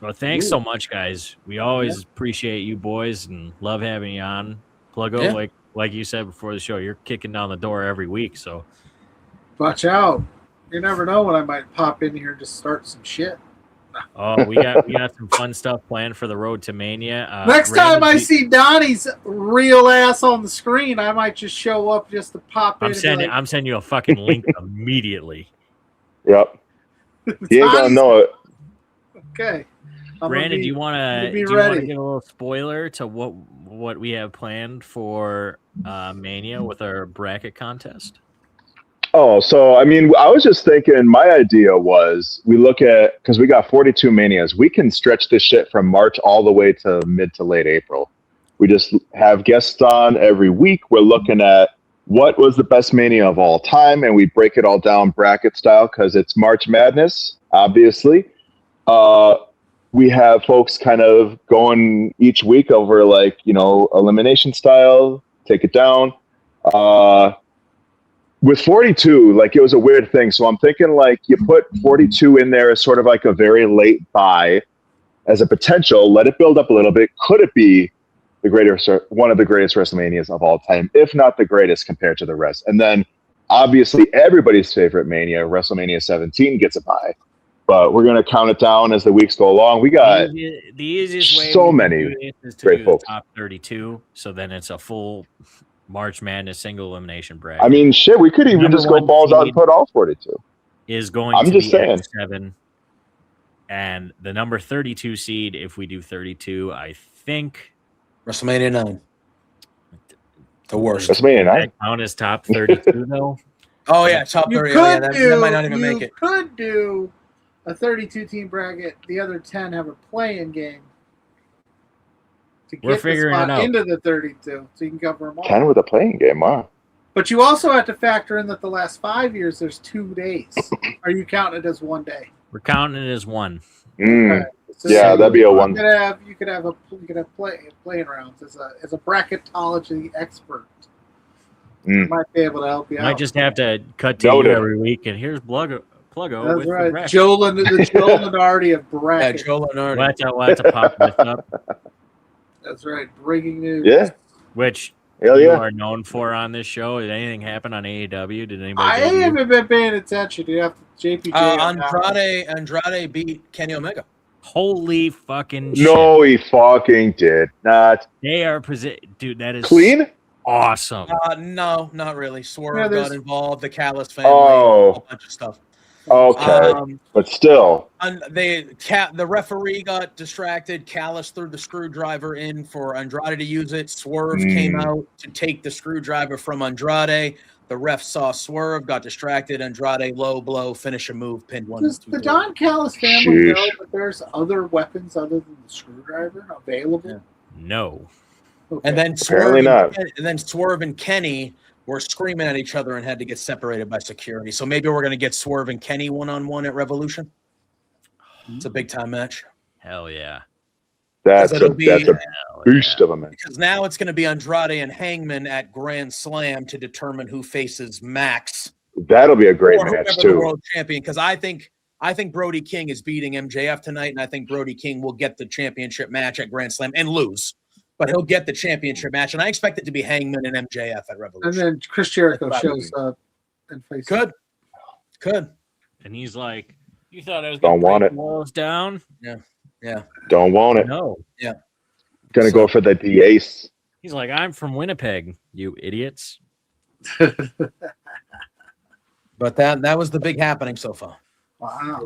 Well, thanks so much, guys. We always appreciate you boys and love having you on. Pluggo, like you said before the show, you're kicking down the door every week. So watch out. You never know when I might pop in here and just start some shit. Oh, we got some fun stuff planned for the road to Mania. Next time I see Donnie's real ass on the screen, I might just show up just to pop in. I'm sending you a fucking link immediately. Yep. He ain't gonna know it. Okay. Brandon, do you want to give a little spoiler to what we have planned for Mania with our bracket contest? Oh, so, I mean, I was just thinking, my idea was we look at, because we got 42 Manias, we can stretch this shit from March all the way to mid to late April. We just have guests on every week. We're looking at what was the best Mania of all time, and we break it all down bracket style because it's March Madness, obviously. We have folks kind of going each week over, like, you know, elimination style, take it down. With 42, like, it was a weird thing. So I'm thinking, like, you put 42 in there as sort of like a very late buy as a potential. Let it build up a little bit. Could it be one of the greatest WrestleManias of all time, if not the greatest compared to the rest? And then, obviously, everybody's favorite Mania, WrestleMania 17, gets a buy. But we're going to count it down as the weeks go along. We got the easiest way so many great folks. Top 32, so then it's a full March Madness single elimination bracket. I mean, shit, we could even just go balls out and put all 42. Is going to be X7. And the number 32 seed, if we do 32, I think WrestleMania 9. The worst. WrestleMania 9. Count as top 32 though. Oh yeah, top 30. Yeah, that might not even make it. You could do a 32-team bracket. The other 10 have a play-in game to get the spot into the 32, so you can cover them all. 10 with a playing game, wow. But you also have to factor in that the last 5 years there's 2 days. Are you counting it as one day? We're counting it as one. Okay. So yeah, that'd be a one. You could have playing rounds as a bracketology expert. Might be able to help you out. Might just have to cut to you every week, and here's Pluggo. That's right. Joe Lenardi of bracket. Yeah, Joe Lenardi. We'll have to pop this up. That's right. Breaking news. Yeah. Which you are known for on this show. Did anything happen on AEW? Did anybody? I haven't been paying attention. You have to JPJ. Andrade beat Kenny Omega. Holy fucking No, shit. he fucking did not. They are dude, that is clean. Awesome. No, not really. Swerve got involved. The Callis family. A bunch of stuff. Okay, but still, the referee got distracted. Callis threw the screwdriver in for Andrade to use it. Swerve came out to take the screwdriver from Andrade. The ref saw Swerve, got distracted. Andrade low blow, finish a move, pinned one. Does the Don Callis family know that there's other weapons other than the screwdriver available? Yeah. No. Okay. And then Swerve and Kenny were screaming at each other and had to get separated by security. So maybe we're going to get Swerve and Kenny one-on-one at Revolution. It's a big-time match. Hell yeah. That's a beast of a match. Because now it's going to be Andrade and Hangman at Grand Slam to determine who faces Max. That'll be a great match, too. The world champion, because I think Brody King is beating MJF tonight, and I think Brody King will get the championship match at Grand Slam and lose. But he'll get the championship match, and I expect it to be Hangman and MJF at Revolution. And then Chris Jericho shows up and faces. Could. And he's like, "You thought I was going to break walls down?" Yeah. Don't want it. No. Yeah. Gonna go for the ace. He's like, "I'm from Winnipeg, you idiots." But that was the big happening so far. Wow.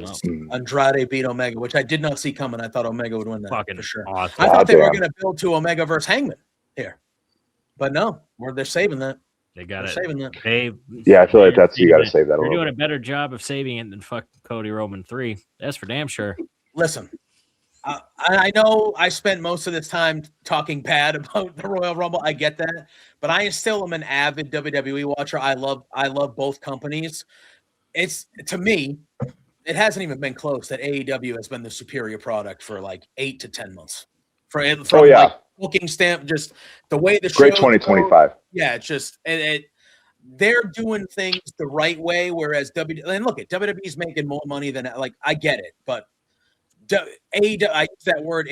Andrade beat Omega, which I did not see coming. I thought Omega would win that for sure. Awesome. I thought they were going to build to Omega versus Hangman here, but no, they're saving that. They got it. Saving that. I feel like you got to save that. They're doing a better job of saving it than fuck Cody Roman 3. That's for damn sure. Listen, I know I spent most of this time talking bad about the Royal Rumble. I get that, but I still am an avid WWE watcher. I love both companies. It's, to me, it hasn't even been close that AEW has been the superior product for like 8 to 10 months. From like booking stamp, just the way the show. Great 2025. Yeah, it's just they're doing things the right way. Whereas WWE's making more money than I get it, but AEW, I use that word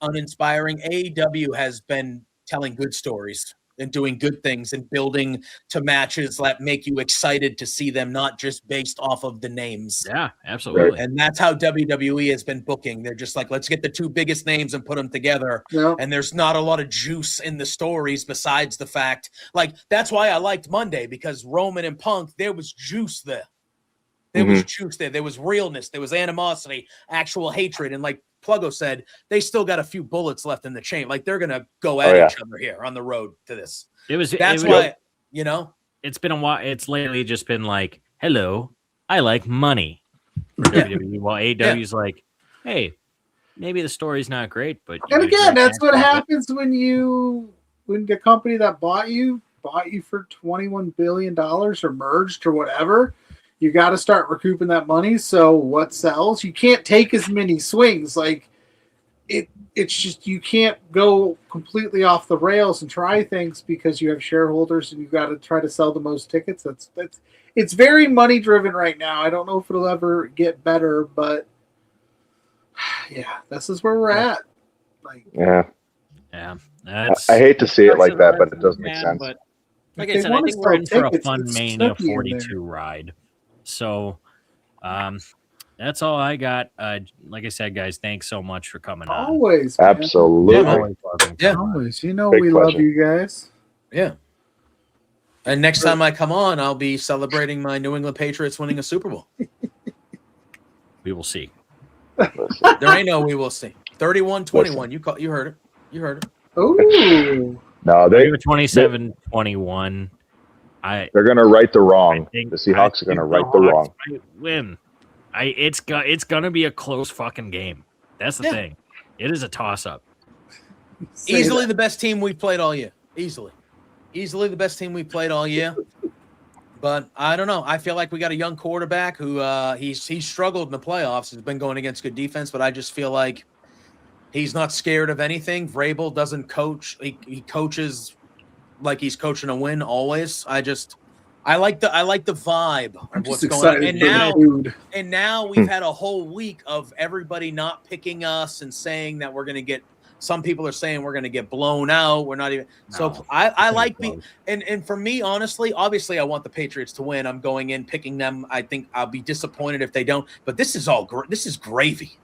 uninspiring. AEW has been telling good stories and doing good things and building to matches that make you excited to see them, not just based off of the names. Yeah, absolutely. And that's how WWE has been booking. They're just like, let's get the 2 biggest names and put them together. Yeah. And there's not a lot of juice in the stories besides the fact, that's why I liked Monday, because Roman and Punk, there was juice there. There was juice there. There was realness. There was animosity, actual hatred. And like Pluggo said, they still got a few bullets left in the chain. Like they're gonna go at each other here on the road to this. That's why it's been a while. It's lately just been like, "Hello, I like money." For WWE, while AEW's like, "Hey, maybe the story's not great, but." And again, that's what happens when the company that bought you for $21 billion or merged or whatever. You got to start recouping that money. So what sells? You can't take as many swings. Like it's just, you can't go completely off the rails and try things because you have shareholders and you got to try to sell the most tickets. It's very money driven right now. I don't know if it'll ever get better, but yeah, this is where we're at. Yeah. I hate to see it like that, but it doesn't make sense. But like I said, I think we're in for a fun Mania 42 ride. So that's all I got. Like I said, guys, thanks so much for coming on. Always. Absolutely. Always. You know, we love you guys. Yeah. And next time I come on, I'll be celebrating my New England Patriots winning a Super Bowl. We will see. There ain't no we will see. 31-21. You heard it. You heard it. Ooh. No, they 27-21. They're gonna right the wrong. The Seahawks are gonna right the wrong. Win. It's gonna be a close fucking game. That's the thing. It is a toss up. Easily the best team we've played all year. Easily the best team we've played all year. But I don't know. I feel like we got a young quarterback who he's struggled in the playoffs. He's been going against good defense, but I just feel like he's not scared of anything. Vrabel doesn't coach. He coaches like he's coaching a win always. I like the vibe of what's going on. And now we've had a whole week of everybody not picking us and saying that we're going to get. Some people are saying we're going to get blown out. We're not even. No, so I like and for me, honestly, obviously, I want the Patriots to win. I'm going in picking them. I think I'll be disappointed if they don't. But this is this is gravy.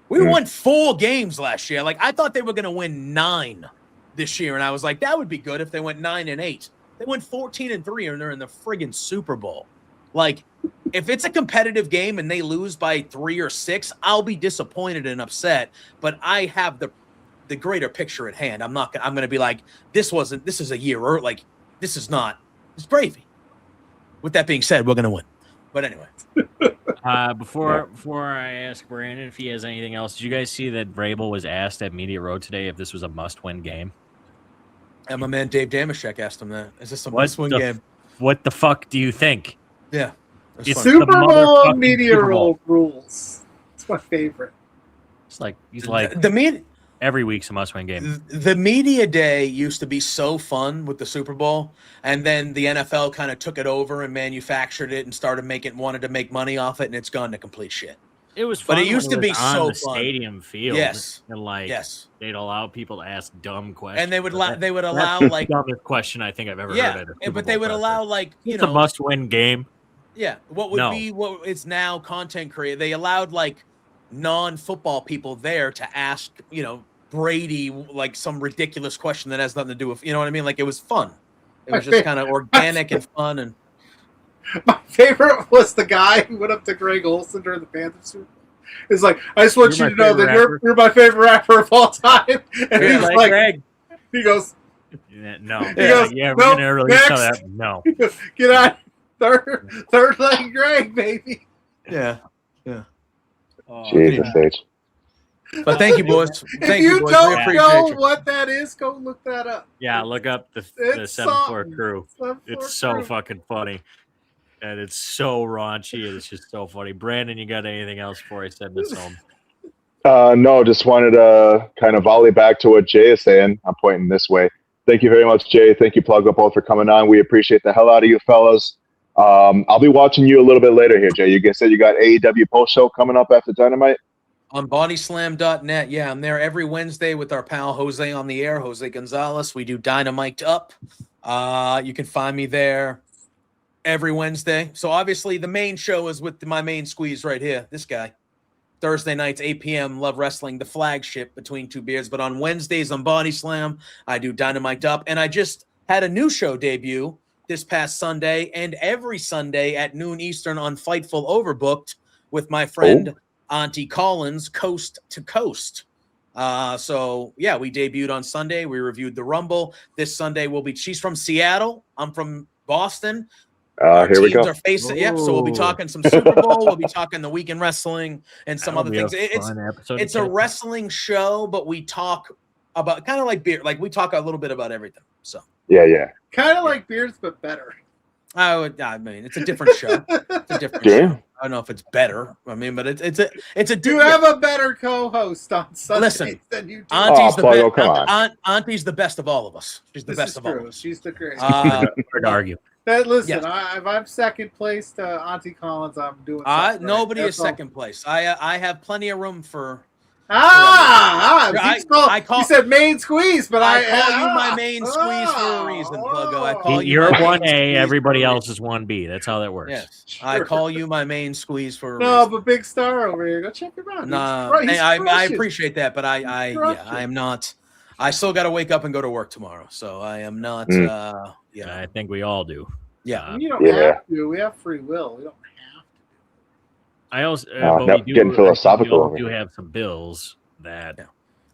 We won 4 games last year. Like I thought they were going to win 9 this year, and I was like, that would be good if they went 9-8. They went 14-3, and they're in the friggin' Super Bowl. Like, if it's a competitive game and they lose by 3 or 6, I'll be disappointed and upset. But I have the greater picture at hand. I'm going to be like, this is a year early. Like, it's gravy. With that being said, we're going to win. But anyway. Before I ask Brandon if he has anything else, did you guys see that Vrabel was asked at Media Road today if this was a must-win game? And my man Dave Damashek asked him that. Is this a must-win game? What the fuck do you think? Yeah. It's Super Bowl Media Road rules. It's my favorite. It's like every week's a must-win game. The media day used to be so fun with the Super Bowl, and then the NFL kind of took it over and manufactured it and wanted to make money off it, and it's gone to complete shit. It was fun, but it used to be on so the fun. Stadium field. Yes, and they'd allow people to ask dumb questions, and they would allow that's like the dumbest question I think I've ever heard. But they would allow like it's a must-win game. Yeah, what it's now content creator. They allowed like non-football people there to ask, Brady like some ridiculous question that has nothing to do with, you know what I mean? Like it was fun. It was just kind of organic and fun. And my favorite was the guy who went up to Greg Olsen during the Panthers Super Bowl. It's like, I just want you to know that you're my favorite rapper of all time. And he's like, Greg. He goes, no. He goes, we're gonna release that. No. Goes, get out. Third leg Greg, baby. Yeah. Jesus H. But thank you, boys. If you don't know what that is, go look that up. Yeah, look up the 7-4 crew. It's so fucking funny. And it's so raunchy. It's just so funny. Brandon, you got anything else before I send this home? No, just wanted to kind of volley back to what Jay is saying. I'm pointing this way. Thank you very much, Jay. Thank you, Plug Up, both for coming on. We appreciate the hell out of you fellas. I'll be watching you a little bit later here, Jay. You said you got AEW post show coming up after Dynamite? On bodyslam.net. Yeah, I'm there every Wednesday with our pal Jose on the air, Jose Gonzalez. We do Dynamite Up. You can find me there every Wednesday. So obviously the main show is with my main squeeze right here, this guy. Thursday nights, 8 p.m., Love Wrestling, the flagship between two beers. But on Wednesdays on Body Slam, I do Dynamite Up. And I just had a new show debut this past Sunday and every Sunday at noon Eastern on Fightful Overbooked with my friend Auntie Collins, Coast to Coast. So, yeah, we debuted on Sunday. We reviewed the Rumble. This Sunday she's from Seattle. I'm from Boston. Our here we go. Are facing, so we'll be talking some Super Bowl. We'll be talking the weekend wrestling and some other things. It's a wrestling show, but we talk about kind of like beer. Like we talk a little bit about everything. So yeah. Kind of like beers, but better. I mean, it's a different show. It's a different show. I don't know if it's better. I mean, but it's a. Do you have a better co-host on Sundays than you do? Auntie's the best. Auntie's the best of all of us. She's the best of all of us. She's the greatest. Hard to argue. Listen, if I'm second place to Auntie Collins, I'm doing something nobody is second place. I have plenty of room for. You said main squeeze, but I call you my main squeeze for a reason, Pluggo. I call you're 1A, everybody else is 1B. That's how that works. Yes, sure. I call you my main squeeze for a reason. No, but Big Star over here, go check him out. I appreciate that, but I am not. I still got to wake up and go to work tomorrow, so I am not. I think we all do. Yeah, you don't have to. We have free will. We don't have I also getting philosophical. We do have some bills that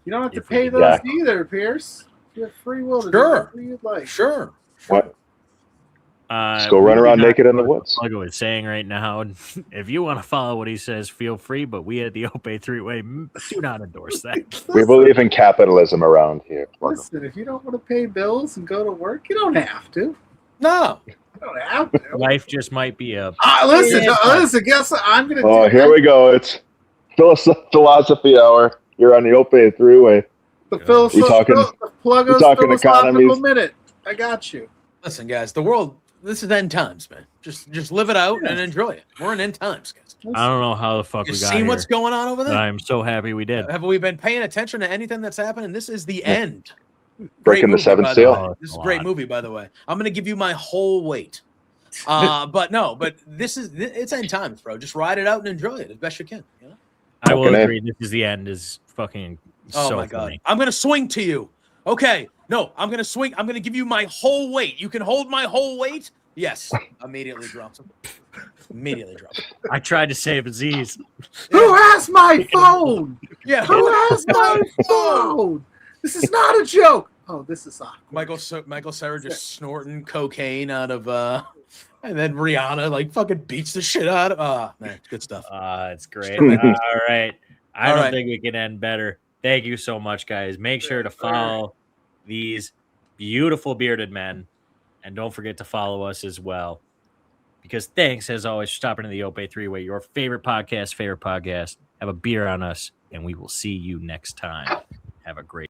you don't have to pay those either, Pierce. You have free will to do whatever you'd like. Sure. What? Just go run around naked in the woods. Pluggo is saying right now, if you want to follow what he says, feel free. But we at the Ope Three-Way do not endorse that. We believe in capitalism around here. Listen, if you don't want to pay bills and go to work, you don't have to. No. You don't have to. Life just might be a. Listen. Guess what? I'm gonna. Oh, here we go. It's philosophy hour. You're on the Ope Three-Way. The Pluggo's philosophical minute. I got you. Listen, guys, the world. This is end times, man. Just live it out and enjoy it. We're in end times, guys. I don't know how the fuck we got seen what's going on over there. I'm so happy we did. Have we been paying attention to anything that's happening? This is the end. Breaking the seventh seal. This is a great movie, by the way. I'm going to give you my whole weight. But it's end times, bro. Just ride it out and enjoy it as best you can. You know? I will agree. This is the end. Is fucking. Oh my god! I'm going to swing to you. Okay. No, I'm going to swing. I'm going to give you my whole weight. You can hold my whole weight? Yes. Immediately drops him. Immediately drops him. I tried to save Aziz. Who has my phone? Yeah. Who has my phone? This is not a joke. Oh, this is awkward. Michael Cera just snorting cocaine out of and then Rihanna like fucking beats the shit out of man, good stuff. It's great. All right. I don't think we can end better. Thank you so much, guys. Make sure to follow these beautiful bearded men. And don't forget to follow us as well. Because thanks, as always, for stopping in the Ope Three-Way, your favorite podcast. Have a beer on us, and we will see you next time. Have a great